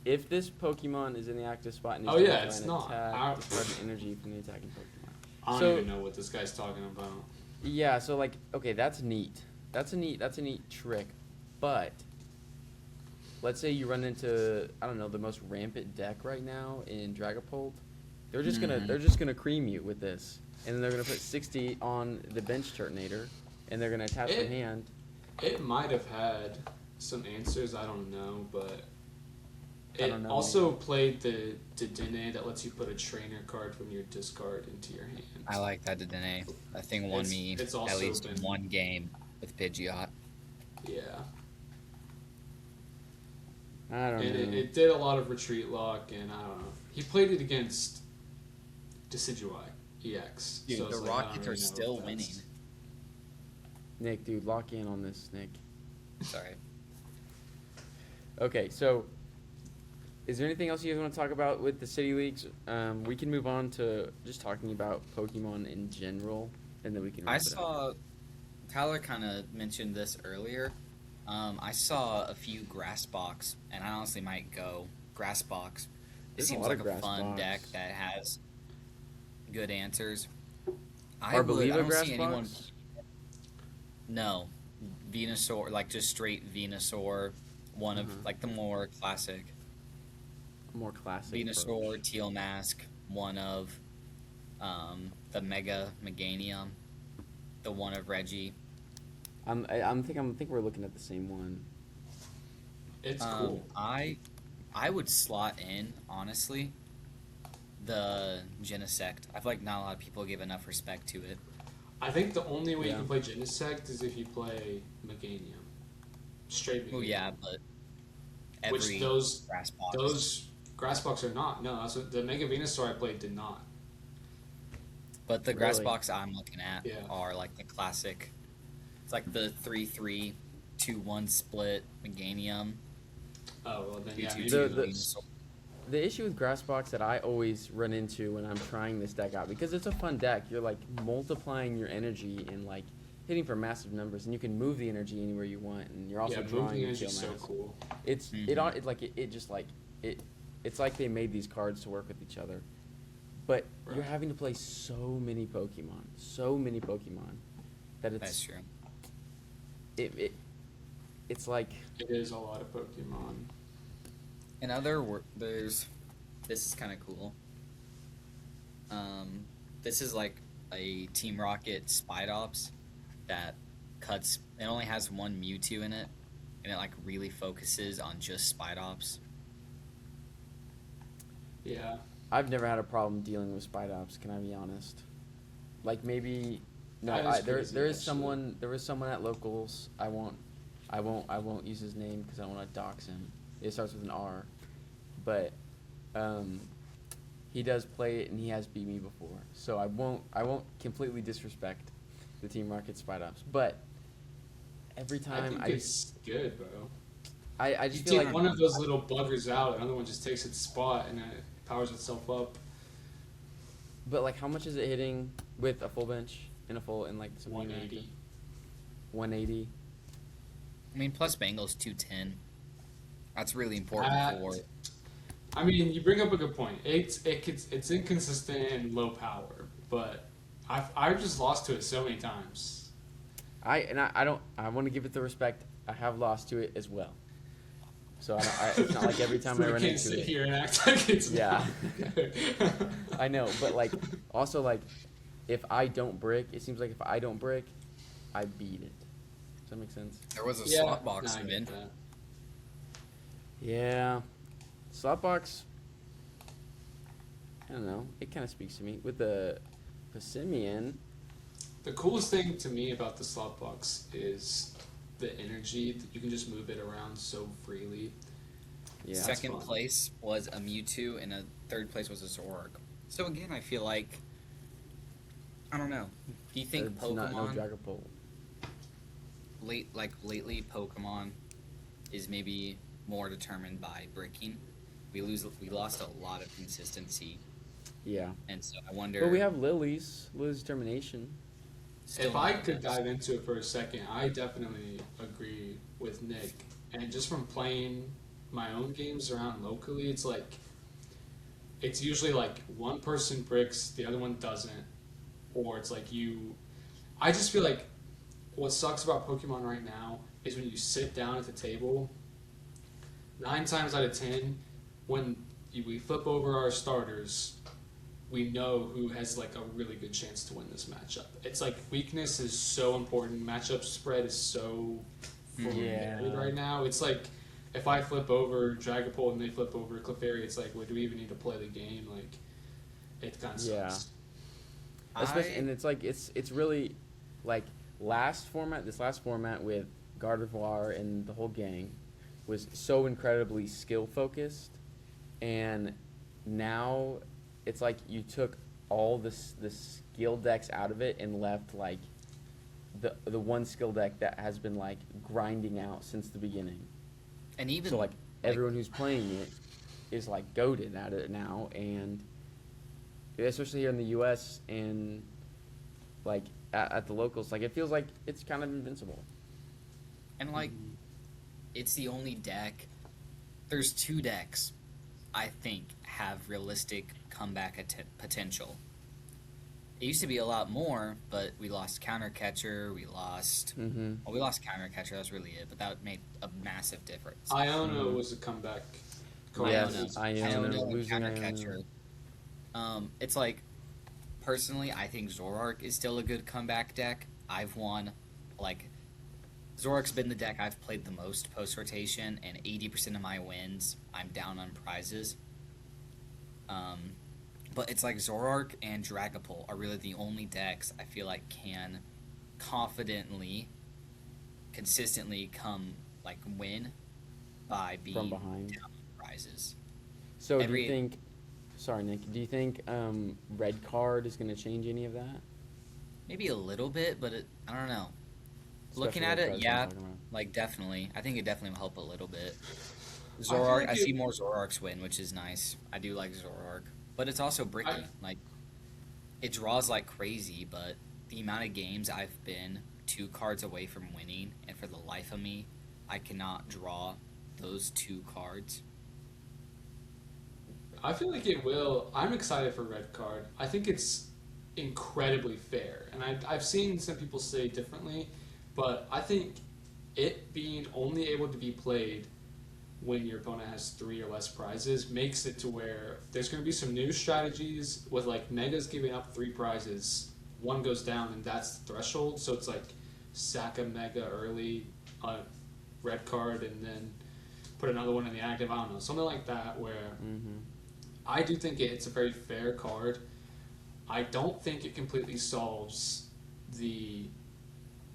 If this Pokemon is in the active spot and Oh, needs to yeah, apply it's an not. attack, discard an energy from the attacking Pokemon. I don't So- even know what this guy's talking about. Yeah, so like, okay, that's neat. That's a neat trick. But let's say you run into, I don't know, the most rampant deck right now in Dragapult. They're just Mhm. gonna cream you with this, and then they're gonna put 60 on the bench Turtonator, and they're gonna attach their It- hand. It might have had some answers, I don't know, but I it don't know, also played the Dedenne that lets you put a trainer card from your discard into your hand. I like that Dedenne. That thing won me It's at also least been- one game with Pidgeot. Yeah. I don't And know. it did a lot of retreat lock, and I don't know. He played it against Decidueye EX. Dude, so it's the like, I don't Rockets really are know still if winning. that's- Nick, dude, lock in on this, Nick. Sorry. Okay, so is there anything else you guys want to talk about with the city leagues? We can move on to just talking about Pokemon in general, and then we can. I wrap it up. saw Tyler kind of mentioned this earlier. I saw a few grass box, and I honestly might go grass box. It There's a seems lot like of a grass fun box. deck that has good answers. I Arboliva don't grass see anyone. box? No, Venusaur, like just straight Venusaur, one Mhm. of like the more classic More classic. Venusaur, approach. Teal Mask, one of the Mega Meganium, the one of Reggie. I think we're looking at the same one. It's cool. I would slot in honestly the Genesect. I feel like not a lot of people give enough respect to it. I think the only way Yeah. you can play Genesect is if you play Meganium. Straight Meganium. Oh yeah, but Which every those grass box. those grass box are not. No, that's what the Mega Venusaur I played did not. But the grass Really? box I'm looking at Yeah. are like the classic. It's like the 3-3, 2-1 split Meganium. Oh well, then yeah. 2-2 maybe The- those- The issue with grass box that I always run into when I'm trying this deck out, because it's a fun deck, you're like multiplying your energy and like hitting for massive numbers, and you can move the energy anywhere you want, and you're also yeah, drawing moving your energy tail is so mask. cool. It's Mhm. it's like they made these cards to work with each other, but you're Right. having to play so many Pokemon, that That's it's true. it's like It is a lot of Pokemon. In other words, this is kind of cool. This is like a Team Rocket Spidops that cuts. It only has one Mewtwo in it, and it like really focuses on just Spidops. Yeah. I've never had a problem dealing with Spidops. Can I be honest? Like maybe no. That is There crazy, is actually. someone. There was someone at locals. I won't use his name because I don't want to dox him. It starts with an R, but he does play it and he has beat me before. So I won't completely disrespect the Team Rocket Spidops. But every I time think it's good, bro. I You just take feel like one of those little buggers out, another one just takes its spot and it powers itself up. But like, how much is it hitting with a full bench in like some 180. 180. I mean, plus Bengals 210. That's really important That- for. I mean, you bring up a good point. It's inconsistent and low power, but I've just lost to it so many times. I want to give it the respect. I have lost to it as well. So it's not like every time So I we run can't into sit it. here and act like it's Yeah. not. I know, but like also like if I don't brick, it seems like if I don't brick, I beat it. Does that make sense? There was a Yeah, slot box no, I get event. that. Yeah. Slotbox. I don't know. It kind of speaks to me with the Simeon. The coolest thing to me about the slot box is the energy that you can just move it around so freely. Yeah. That's Second fun. place was a Mewtwo, and a third place was a Zoroark. So again, I feel like I don't know. Do you think It's not no Pokemon Dragapult. lately Pokemon is maybe more determined by bricking? We lost a lot of consistency, Yeah. and so I wonder. But we have Lily's determination. still If I not could best. dive into it for a second, I definitely agree with Nick. And just from playing my own games around locally, it's usually like one person bricks, the other one doesn't, or it's like you. I just feel like what sucks about Pokemon right now is when you sit down at the table. 9 times out of 10, when we flip over our starters, we know who has like a really good chance to win this matchup. It's like weakness is so important. Matchup spread is so varied right now. It's like if I flip over Dragapult and they flip over Clefairy, it's like, well, do we even need to play the game? Like, it kind of sucks. Especially, and it's like it's really like this last format with Gardevoir and the whole gang was so incredibly skill focused, and now it's like you took all the skill decks out of it and left like the one skill deck that has been like grinding out since the beginning. And even So like everyone who's playing it is like goated at it now, and especially here in the U.S. and like at the locals, like it feels like it's kind of invincible. And like, it's the only deck. There's 2 decks, I think, have realistic comeback potential. It used to be a lot more, but we lost Counter Catcher. We lost. Mm-hmm. Well, we lost Counter Catcher. That's really it. But that made a massive difference. Iona was a comeback. Yes, Iona, losing Counter Iona. Catcher. It's like, personally, I think Zoroark is still a good comeback deck. I've won, like, Zoroark's been the deck I've played the most post-rotation, and 80% of my wins, I'm down on prizes. But it's like Zoroark and Dragapult are really the only decks I feel like can confidently, consistently win by being From behind. down on prizes. So do you think? Sorry, Nick. Do you think red card is going to change any of that? Maybe a little bit, but I don't know. Looking Especially at red it, card's yeah, what I'm talking about. like definitely. I think it definitely will help a little bit. feel Zoroark, like I it- see more Zoroarks win, which is nice. I do like Zoroark, but it's also bricky. Like, it draws like crazy, but the amount of games I've been 2 cards away from winning, and for the life of me, I cannot draw those 2 cards. I feel like it will. I'm excited for red card. I think it's incredibly fair, and I've seen some people say differently, but I think it being only able to be played when your opponent has 3 or less prizes makes it to where there's going to be some new strategies with like Megas giving up 3 prizes, 1 goes down, and that's the threshold. So it's like sack a Mega early on red card and then put another one in the active. I don't know, something like that where. Mm-hmm. I do think it's a very fair card. I don't think it completely solves the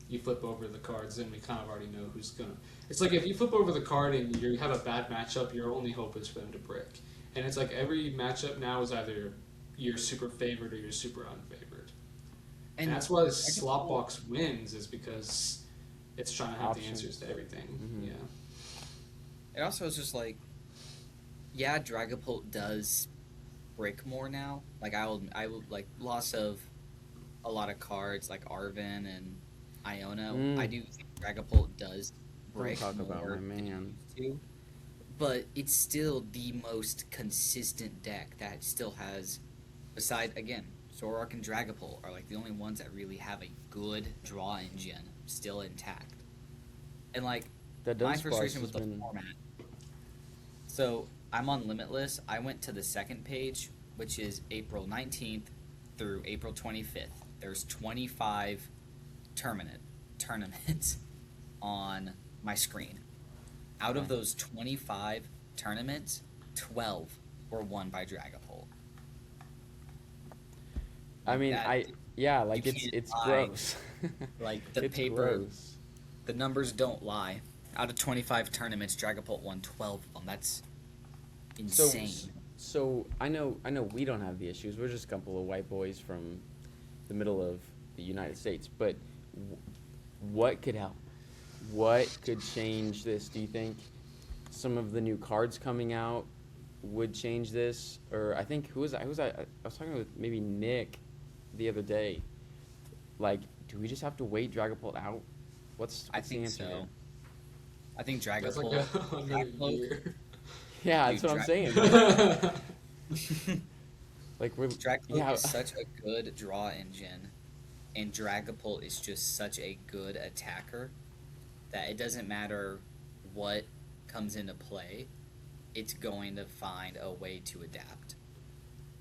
you flip over the cards and we kind of already know who's gonna. It's like if you flip over the card and you have a bad matchup, your only hope is for them to brick. And it's like every matchup now is either you're super favored or you're super unfavored. And that's why Slopbox wins, is because it's trying to have the Options. answers to everything. Mhm. Yeah. It also is just like, yeah, Dragapult does brick more now. Like I will like loss of a lot of cards like Arven and Iona. Mm. I do think Dragapult does Don't brick talk more about my than it man. used to. But it's still the most consistent deck that still has, besides again, Zoroark and Dragapult are like the only ones that really have a good draw engine still intact. And like That my Dunsparce frustration has with the been. format. So I'm on Limitless. I went to the second page, which is April 19th through April 25th. There's 25 tournaments on my screen. Out of those 25 tournaments, 12 were won by Dragapult. I mean, That- like you it's can't lie. gross. Like the It's paper, gross. the numbers don't lie. Out of 25 tournaments, Dragapult won 12 of them. That's insane. So I know we don't have the issues. We're just a couple of white boys from the middle of the United States. But what could help? What could change this? Do you think some of the new cards coming out would change this? Or I think who was I? I was talking with maybe Nick the other day. Like, do we just have to wait Dragapult out? What's I the think answer so. here? I think That's like Dragapult. another Dragapult- year. Yeah, Dude, that's what I'm saying. Like we're Dragapult is such a good draw engine, and Dragapult is just such a good attacker that it doesn't matter what comes into play, it's going to find a way to adapt.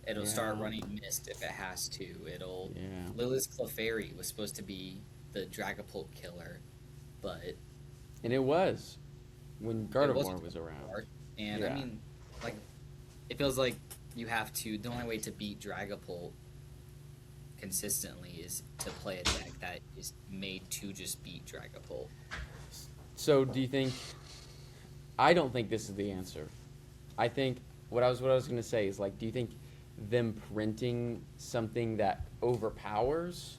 It'll start Yeah. running Mist if it has to. It'll Yeah. Lilith Clefairy was supposed to be the Dragapult killer, but And it was when it wasn't Gardevoir was around. hard. And I Yeah. mean, like, it feels like you have to. The only way to beat Dragapult consistently is to play a deck that is made to just beat Dragapult. So do you think? I don't think this is the answer. I think what I was gonna say is like, do you think them printing something that overpowers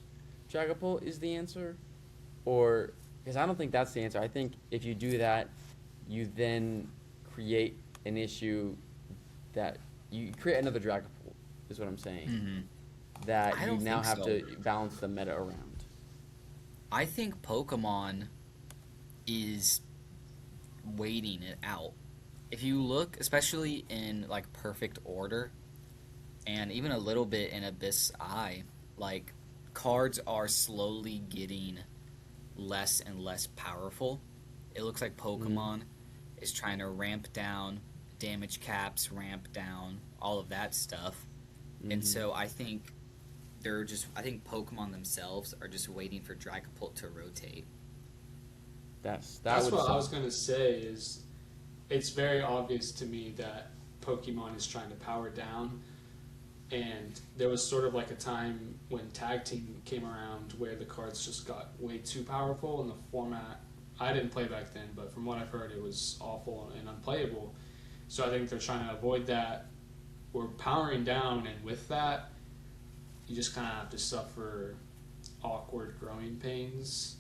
Dragapult is the answer, or because I don't think that's the answer. I think if you do that, you then create an issue that you create another Dragapult. Is what I'm saying. That I you don't now think have so. to balance the meta around. I think Pokemon is waiting it out. If you look, especially in like perfect order, and even a little bit in Abyss Eye, like cards are slowly getting less and less powerful. It looks like Pokemon is trying to ramp down damage caps, ramp down all of that stuff. And Mhm. so I think Pokemon themselves are just waiting for Dragapult to rotate. That That's would what I suck. was gonna say. Is it's very obvious to me that Pokemon is trying to power down, and there was sort of like a time when Tag Team came around where the cards just got way too powerful in the format. I didn't play back then, but from what I've heard, it was awful and unplayable. So I think they're trying to avoid that. We're powering down, and with that, you just kind of have to suffer awkward growing pains.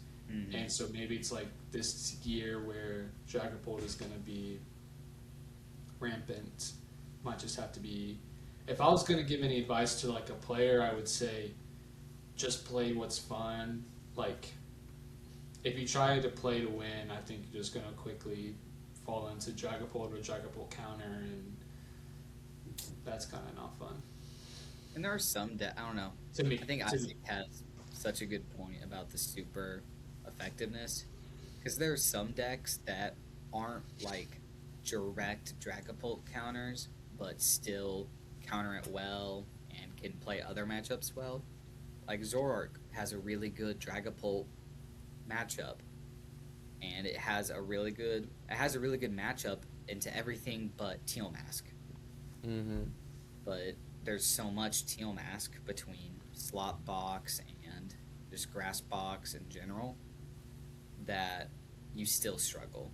And so maybe it's like this year where Dragapult is going to be rampant. Might just have to be. If I was going to give any advice to like a player, I would say just play what's fun. Like, if you try to play to win, I think you're just going to quickly fall into Dragapult or Dragapult counter, and that's kind of not fun. And there are some I don't know. To me, I think to Isaac me. has such a good point about the super effectiveness, because there are some decks that aren't like direct Dragapult counters, but still counter it well and can play other matchups well. Like Zoroark has a really good Dragapult matchup, and it has a really good matchup into everything but Teal Mask. Mm-hmm. But there's so much Teal Mask between Slot Box and just Grass Box in general that you still struggle.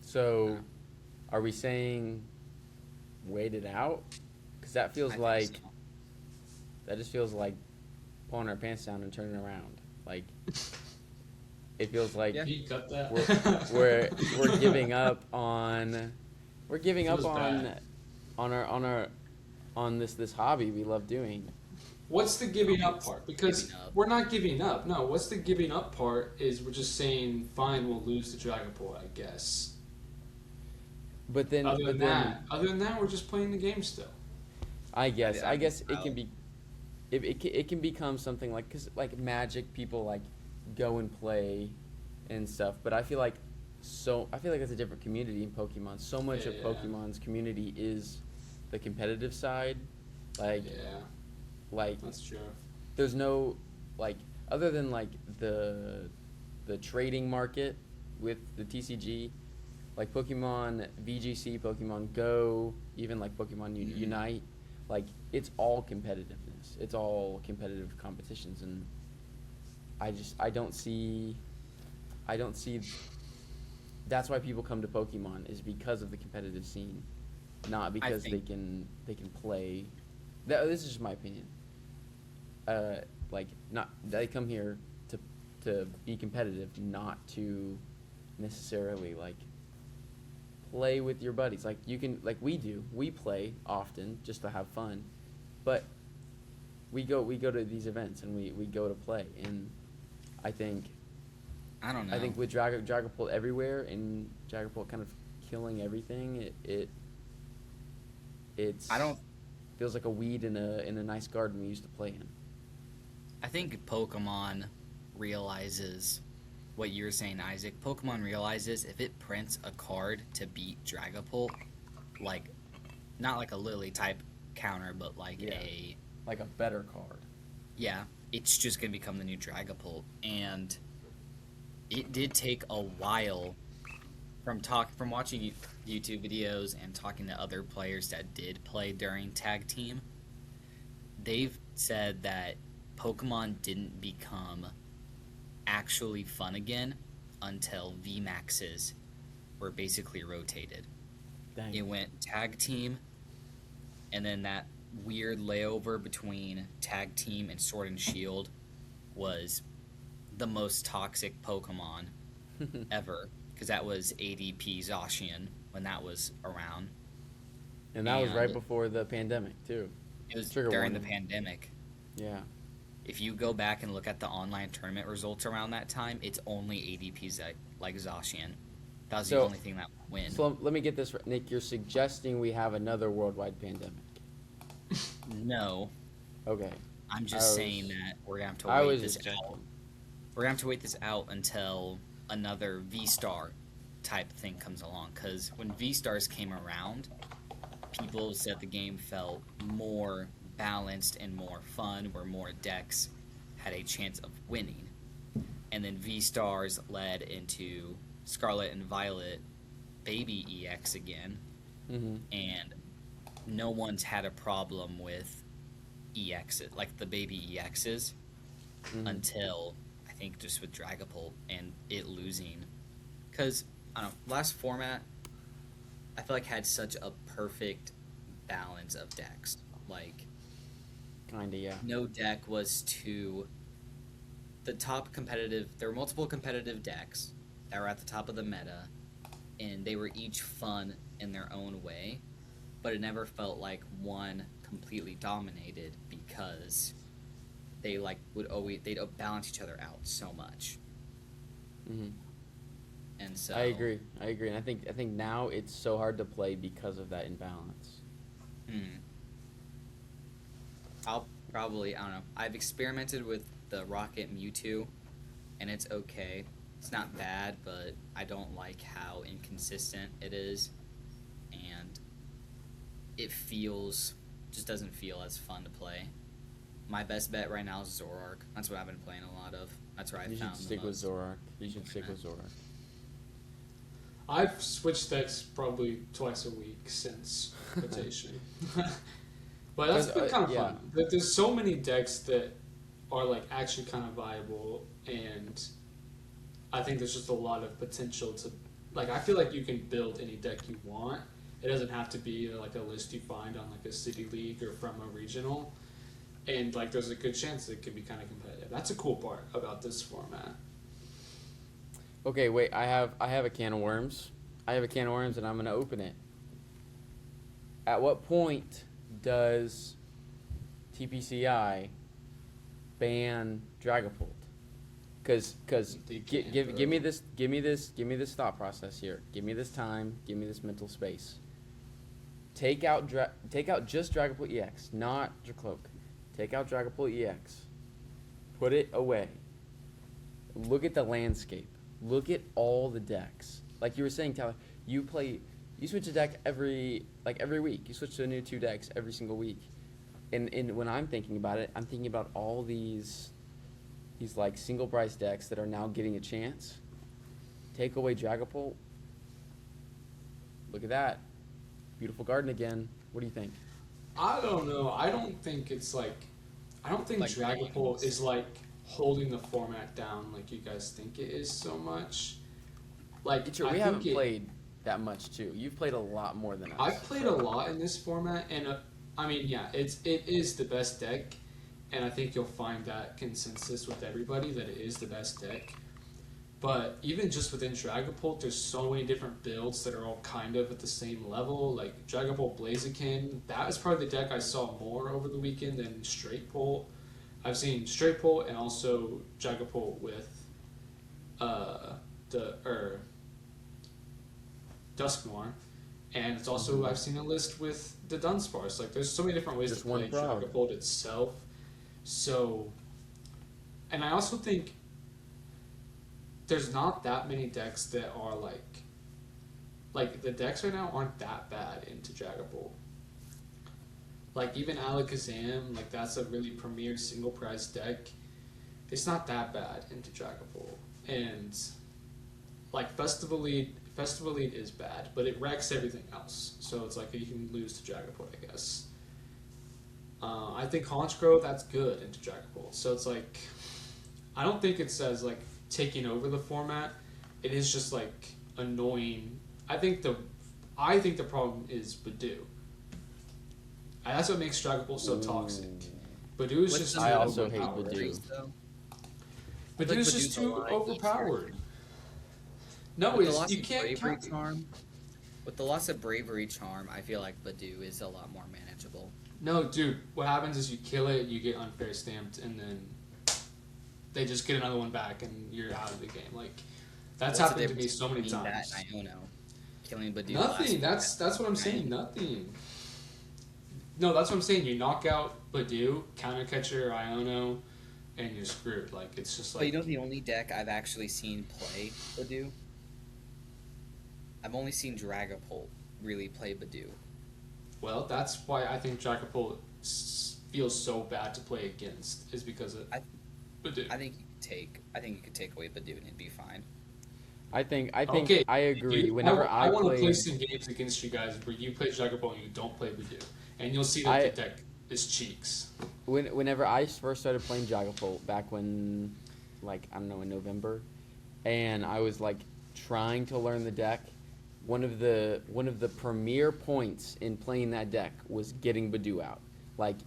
So, are we saying wait it out? Because that feels I think like so. that just feels like pulling our pants down and turning around. Like it feels like Yeah. Can you cut that? we're giving up on Feels bad. on this hobby we love doing. What's the giving up part? Because Giving up. we're not giving up. No, what's the giving up part is we're just saying, fine, we'll lose to Dragapult, I guess. But then, Other than that, we're just playing the game still. I guess Yeah, I guess it well- can be, it can become something like because like Magic people like go and play, and stuff. But I feel like it's a different community in Pokemon. So much of Yeah. Pokemon's community is the competitive side, like Yeah, like that's true. there's no like other than like the trading market with the TCG, like Pokemon VGC, Pokemon Go, even like Pokemon Unite, like it's all competitiveness. It's all competitive competitions, and I don't see that's why people come to Pokemon is because of the competitive scene, not because think- they can play. This is just my opinion. Like not they come here to be competitive, not to necessarily like play with your buddies. Like you can like we play often just to have fun, but we go to these events and we go to play, and I think I don't know. I think with Dragapult everywhere and Dragapult kind of killing everything, it's I don't. feels like a weed in a nice garden we used to play in. I think Pokemon realizes what you're saying, Isaac. Pokemon realizes if it prints a card to beat Dragapult, like not like a Lily type counter, but like Yeah. Like a better card. yeah, it's just gonna become the new Dragapult. And it did take a while from watching YouTube videos and talking to other players that did play during tag team. They've said that Pokemon didn't become actually fun again until VMAXs were basically rotated. Dang. It went tag team, and then that weird layover between tag team and Sword and Shield was the most toxic Pokemon ever, because that was ADP Zacian when that was around. And that was right And- before the pandemic too. It was Trigger during warning. the pandemic. Yeah. If you go back and look at the online tournament results around that time, it's only ADPs like Zacian. That was the So- only thing that would win. So let me get this right. Nick, you're suggesting we have another worldwide pandemic. No, Okay. I'm I just was- saying that we're gonna have to I wait was this just out. checking. We're gonna have to wait this out until another V Star type thing comes along. Because when V Stars came around, people said the game felt more balanced and more fun, where more decks had a chance of winning. And then V Stars led into Scarlet and Violet Baby EX again, Mm-hmm. and no one's had a problem with EXs, like the baby EXs, Mm-hmm. until I think just with Dragapult and it losing. Because, I don't know, last format, I feel like had such a perfect balance of decks. Like, Kinda, yeah. no deck was too. The top competitive. There were multiple competitive decks that were at the top of the meta, and they were each fun in their own way, but it never felt like one completely dominated because they like would always they'd balance each other out so much. Mm-hmm. And so I agree. And I think now it's so hard to play because of that imbalance. Hmm. I'll probably, I don't know. I've experimented with the Rocket Mewtwo, and it's okay. It's not bad, but I don't like how inconsistent it is, and it just doesn't feel as fun to play. My best bet right now is Zoroark. That's what I've been playing a lot of. That's where I You found should the stick with most. Zoroark. You should stick with Zoroark. I've switched decks probably twice a week since rotation. But that's been kind of yeah. fun. There's so many decks that are like actually kind of viable, and I think there's just a lot of potential to like. I feel like you can build any deck you want. It doesn't have to be like a list you find on like a city league or from a regional, and like there's a good chance it could be kind of competitive. That's a cool part about this format. Okay, wait. I have a can of worms. And I'm gonna open it. At what point does TPCI ban Dragapult? Because They can't, give me this thought process here. Give me this time. Give me this mental space. Take out just Dragapult EX, not Dracloak. Take out Dragapult EX. Put it away. Look at the landscape. Look at all the decks. Like you were saying, Tyler, you switch a deck every week. You switch to a new 2 decks every single week. And when I'm thinking about it, I'm thinking about all these like single price decks that are now getting a chance. Take away Dragapult. Look at that. Beautiful garden again. What do you think? I don't know. I don't think Like Dragapult games. is like holding the format down like you guys think it is so much. Like It's true, I we think haven't played that much too. You've played a lot more than us. I've played a lot in this format, and I mean, yeah, it is the best deck, and I think you'll find that consensus with everybody that it is the best deck. But even just within Dragapult, there's so many different builds that are all kind of at the same level. Like Dragapult Blaziken, that is probably the deck I saw more over the weekend than Straight Pult. I've seen Straight Pult and also Dragapult with Dusknoir. And it's also, I've seen a list with the Dunsparce. Like, there's so many different ways Just to play one Proud. Dragapult itself. So, and I also think there's not that many decks that are like the decks right now aren't that bad into Dragapult. Like even Alakazam, like that's a really premier single price deck. It's not that bad into Dragapult. And like Festival Lead is bad, but it wrecks everything else. So it's like you can lose to Dragapult, I guess. I think Honchkrow, that's good into Dragapult. So it's like, I don't think it says like taking over the format. It is just like annoying. I think the problem is Badoo. That's what makes Dragapult so toxic. Badoo is What's just the I too also hate overpowered. Badoo. Though? Badoo Like is just Badoo's a too lot overpowered. easier. No, With the it's loss you of can't Bravery count. Charm, with the loss of Bravery Charm, I feel like Badoo is a lot more manageable. No, dude. What happens is you kill it, you get unfair stamped, and then they just get another one back, and you're out of the game. Like that's What's the happened to me difference so many between times. That and Iono, killing Badoo. Nothing. last That's what I'm saying. Nothing. No, that's what I'm saying. You knock out Badoo, counter catcher, Iono, and you're screwed. Like it's just But you like know the only deck I've actually seen play Badoo? I've only seen Dragapult really play Badoo. well, that's why I think Dragapult feels so bad to play against is because of Badoo. I think you could take away Badoo and it'd be fine. I think Okay, I agree. dude, Whenever I want to played, play some games against you guys where you play Dragapult and you don't play Badoo, and you'll see that I- the deck is cheeks. whenever I first started playing Dragapult back when, like I don't know, in November, and I was like trying to learn the deck. One of the premier points in playing that deck was getting Badoo out. Like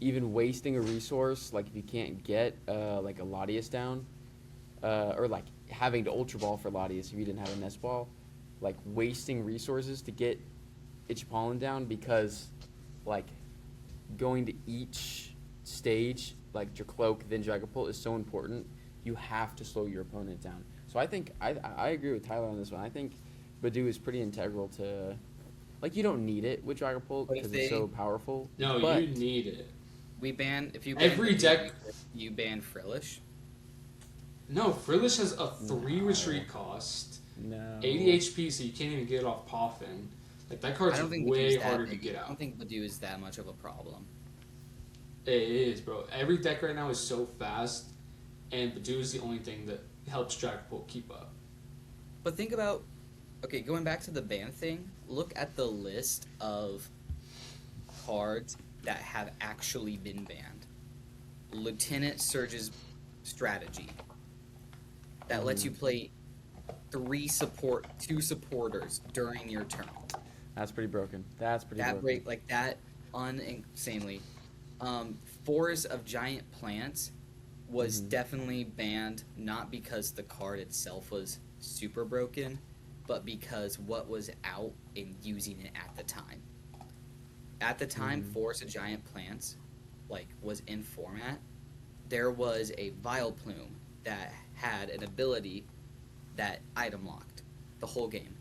even wasting a resource, like if you can't get like a Latias down, or like having to Ultra Ball for Latias if you didn't have a Nest Ball, like wasting resources to get Ichipollen down because like going to each stage like Dracloak then Dragapult is so important. You have to slow your opponent down. So I think I agree with Tyler on this one. I think Badoo is pretty integral to, like you don't need it with Dragapult But if because it's they- so powerful. No, but you need it. If you ban Every Badoo, deck- you ban Frillish. No, Frillish has a 3 retreat cost, no 80 HP, so you can't even get it off Poffin. Like that card's I don't think way Badoo's harder that to big. get I out. don't think Badoo is that much of a problem. It is, bro. Every deck right now is so fast, and Badoo is the only thing that helps Dragapult keep up. But think about, okay, going back to the ban thing, look at the list of cards that have actually been banned. Lieutenant Surge's strategy. That lets you play two supporters during your turn. that's pretty broken. That's pretty That broken. break, like that, insanely. Forest of Giant Plants was definitely banned, not because the card itself was super broken, but because what was out and using it at the time. At the time, Forest of Giant Plants, like, was in format. There was a Vileplume that had an ability that item locked the whole game,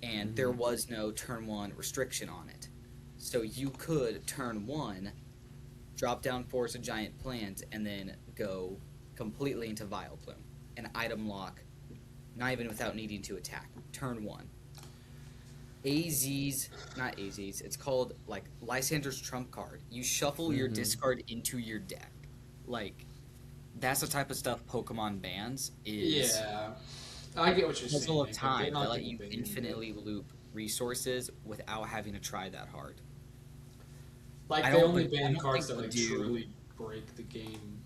and there was no turn 1 restriction on it. So you could turn 1, drop down Forest of Giant Plants, and then go completely into Vileplume and item lock, not even without needing to attack. Turn 1. Not AZ's, it's called like Lysander's trump card. You shuffle your discard into your deck. Like, that's the type of stuff Pokemon bans is Yeah, I get what you're saying. puzzle of like, time they're that not let getting you banned. infinitely loop resources without having to try that hard. Like I they don't only think- I ban don't cards think that like Badoo- truly break the game.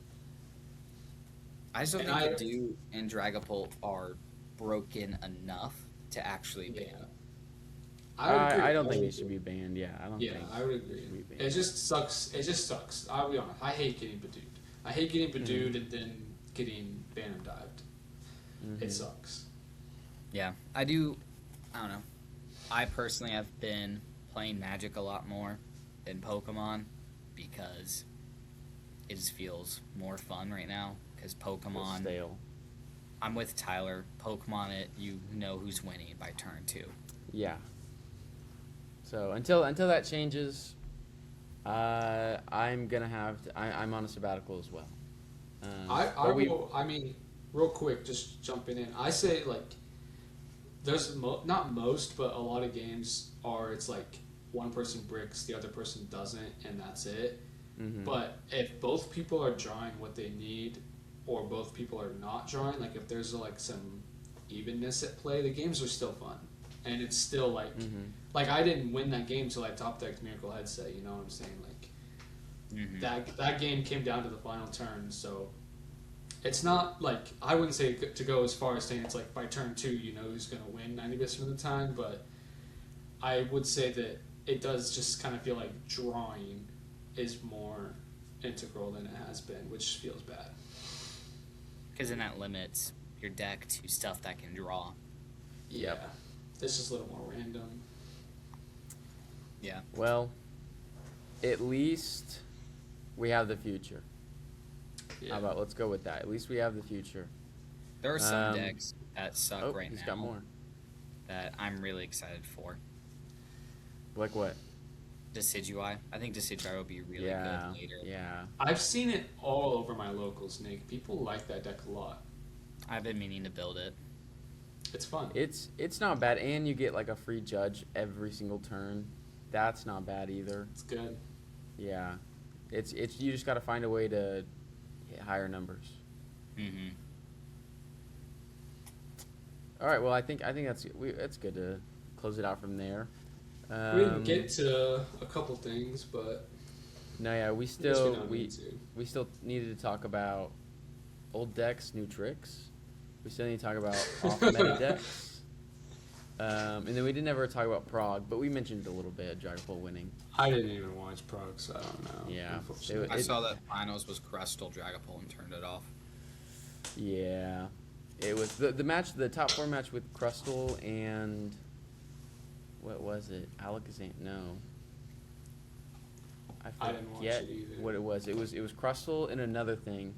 I just don't And think I- Badoo and Dragapult are broken enough to actually ban. Yeah, I would agree. I don't think would they should agree. be banned. Yeah, I don't Yeah, think. I would agree. should be banned. It just sucks. It just sucks. I'll be honest. I hate getting Badooed. I hate getting Badooed and then getting Phantom Dived. It sucks. Yeah, I do. I don't know. I personally have been playing Magic a lot more than Pokemon because it just feels more fun right now. Because It's Pokemon, stale. I'm with Tyler. Pokemon, you know who's winning by turn 2. Yeah. So until that changes, I'm gonna have to. I'm on a sabbatical as well. I but we- will. I mean, real quick, just jumping in. I say like, there's not most, but a lot of games are. It's like one person bricks, the other person doesn't, and that's it. Mm-hmm. But if both people are drawing what they need, or both people are not drawing, like if there's like some evenness at play, the games are still fun, and it's still like Mm-hmm. like I didn't win that game till I top decked Miracle Headset. You know what I'm saying? Like that game came down to the final turn, so it's not like I wouldn't say to go as far as saying it's like by turn 2 you know who's gonna win 90% of the time, but I would say that it does just kind of feel like drawing is more integral than it has been, which feels bad. Because then that limits your deck to stuff that can draw. Yep. Yeah, it's just a little more random. Yeah. Well, at least we have the future. Yeah. How about let's go with that? At least we have the future. There are some Um, decks that suck Oh, right he's now got more. that I'm really excited for. Like what? Decidueye. I think Decidueye will be really Yeah. good later. Yeah. I've seen it all over my locals, Nick. People like that deck a lot. I've been meaning to build it. It's fun. It's not bad, and you get like a free judge every single turn. That's not bad either. It's good. Yeah. It's you just got to find a way to hit higher numbers. Mm-hmm. All right. Well, I think that's good to close it out from there. We didn't get to a couple things, but No, yeah, I guess don't need to. we still needed to talk about old decks, new tricks. We still need to talk about off meta decks. And then we didn't ever talk about Prague, but we mentioned it a little bit. Dragapult winning. I didn't even watch Prague, so I don't know. Yeah. Unfortunately. I saw that finals was Crustal Dragapult and turned it off. Yeah, it was the match, the top 4 match with Crustal and what was it? Alakazam? No. I didn't watch forget it either. what it was. It was Crustal and another thing.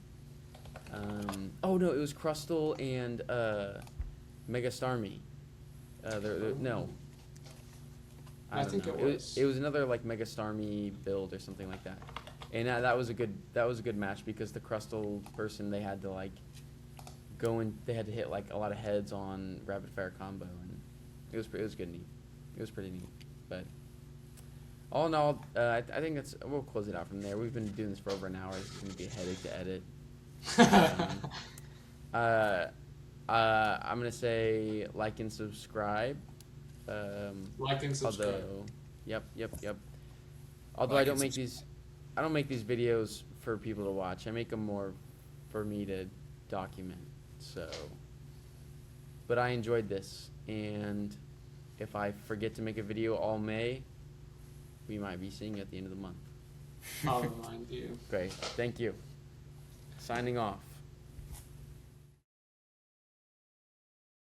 Oh no, it was Crustal and Mega Starmie. No. I don't think know. it was. It was another like Mega Starmie build or something like that. And that was a good match because the Crustal person, they had to like they had to hit like a lot of heads on rapid fire combo, and it was good neat. It was pretty neat. But all in all, I think we'll close it out from there. We've been doing this for over an hour. It's gonna be a headache to edit. I'm gonna say like and subscribe. Like and subscribe. Although, yep. Although Like I don't and make these videos for people to watch. I make them more for me to document. So, but I enjoyed this, and if I forget to make a video all May, we might be seeing you at the end of the month. I'll remind you. Great, thank you. Signing off.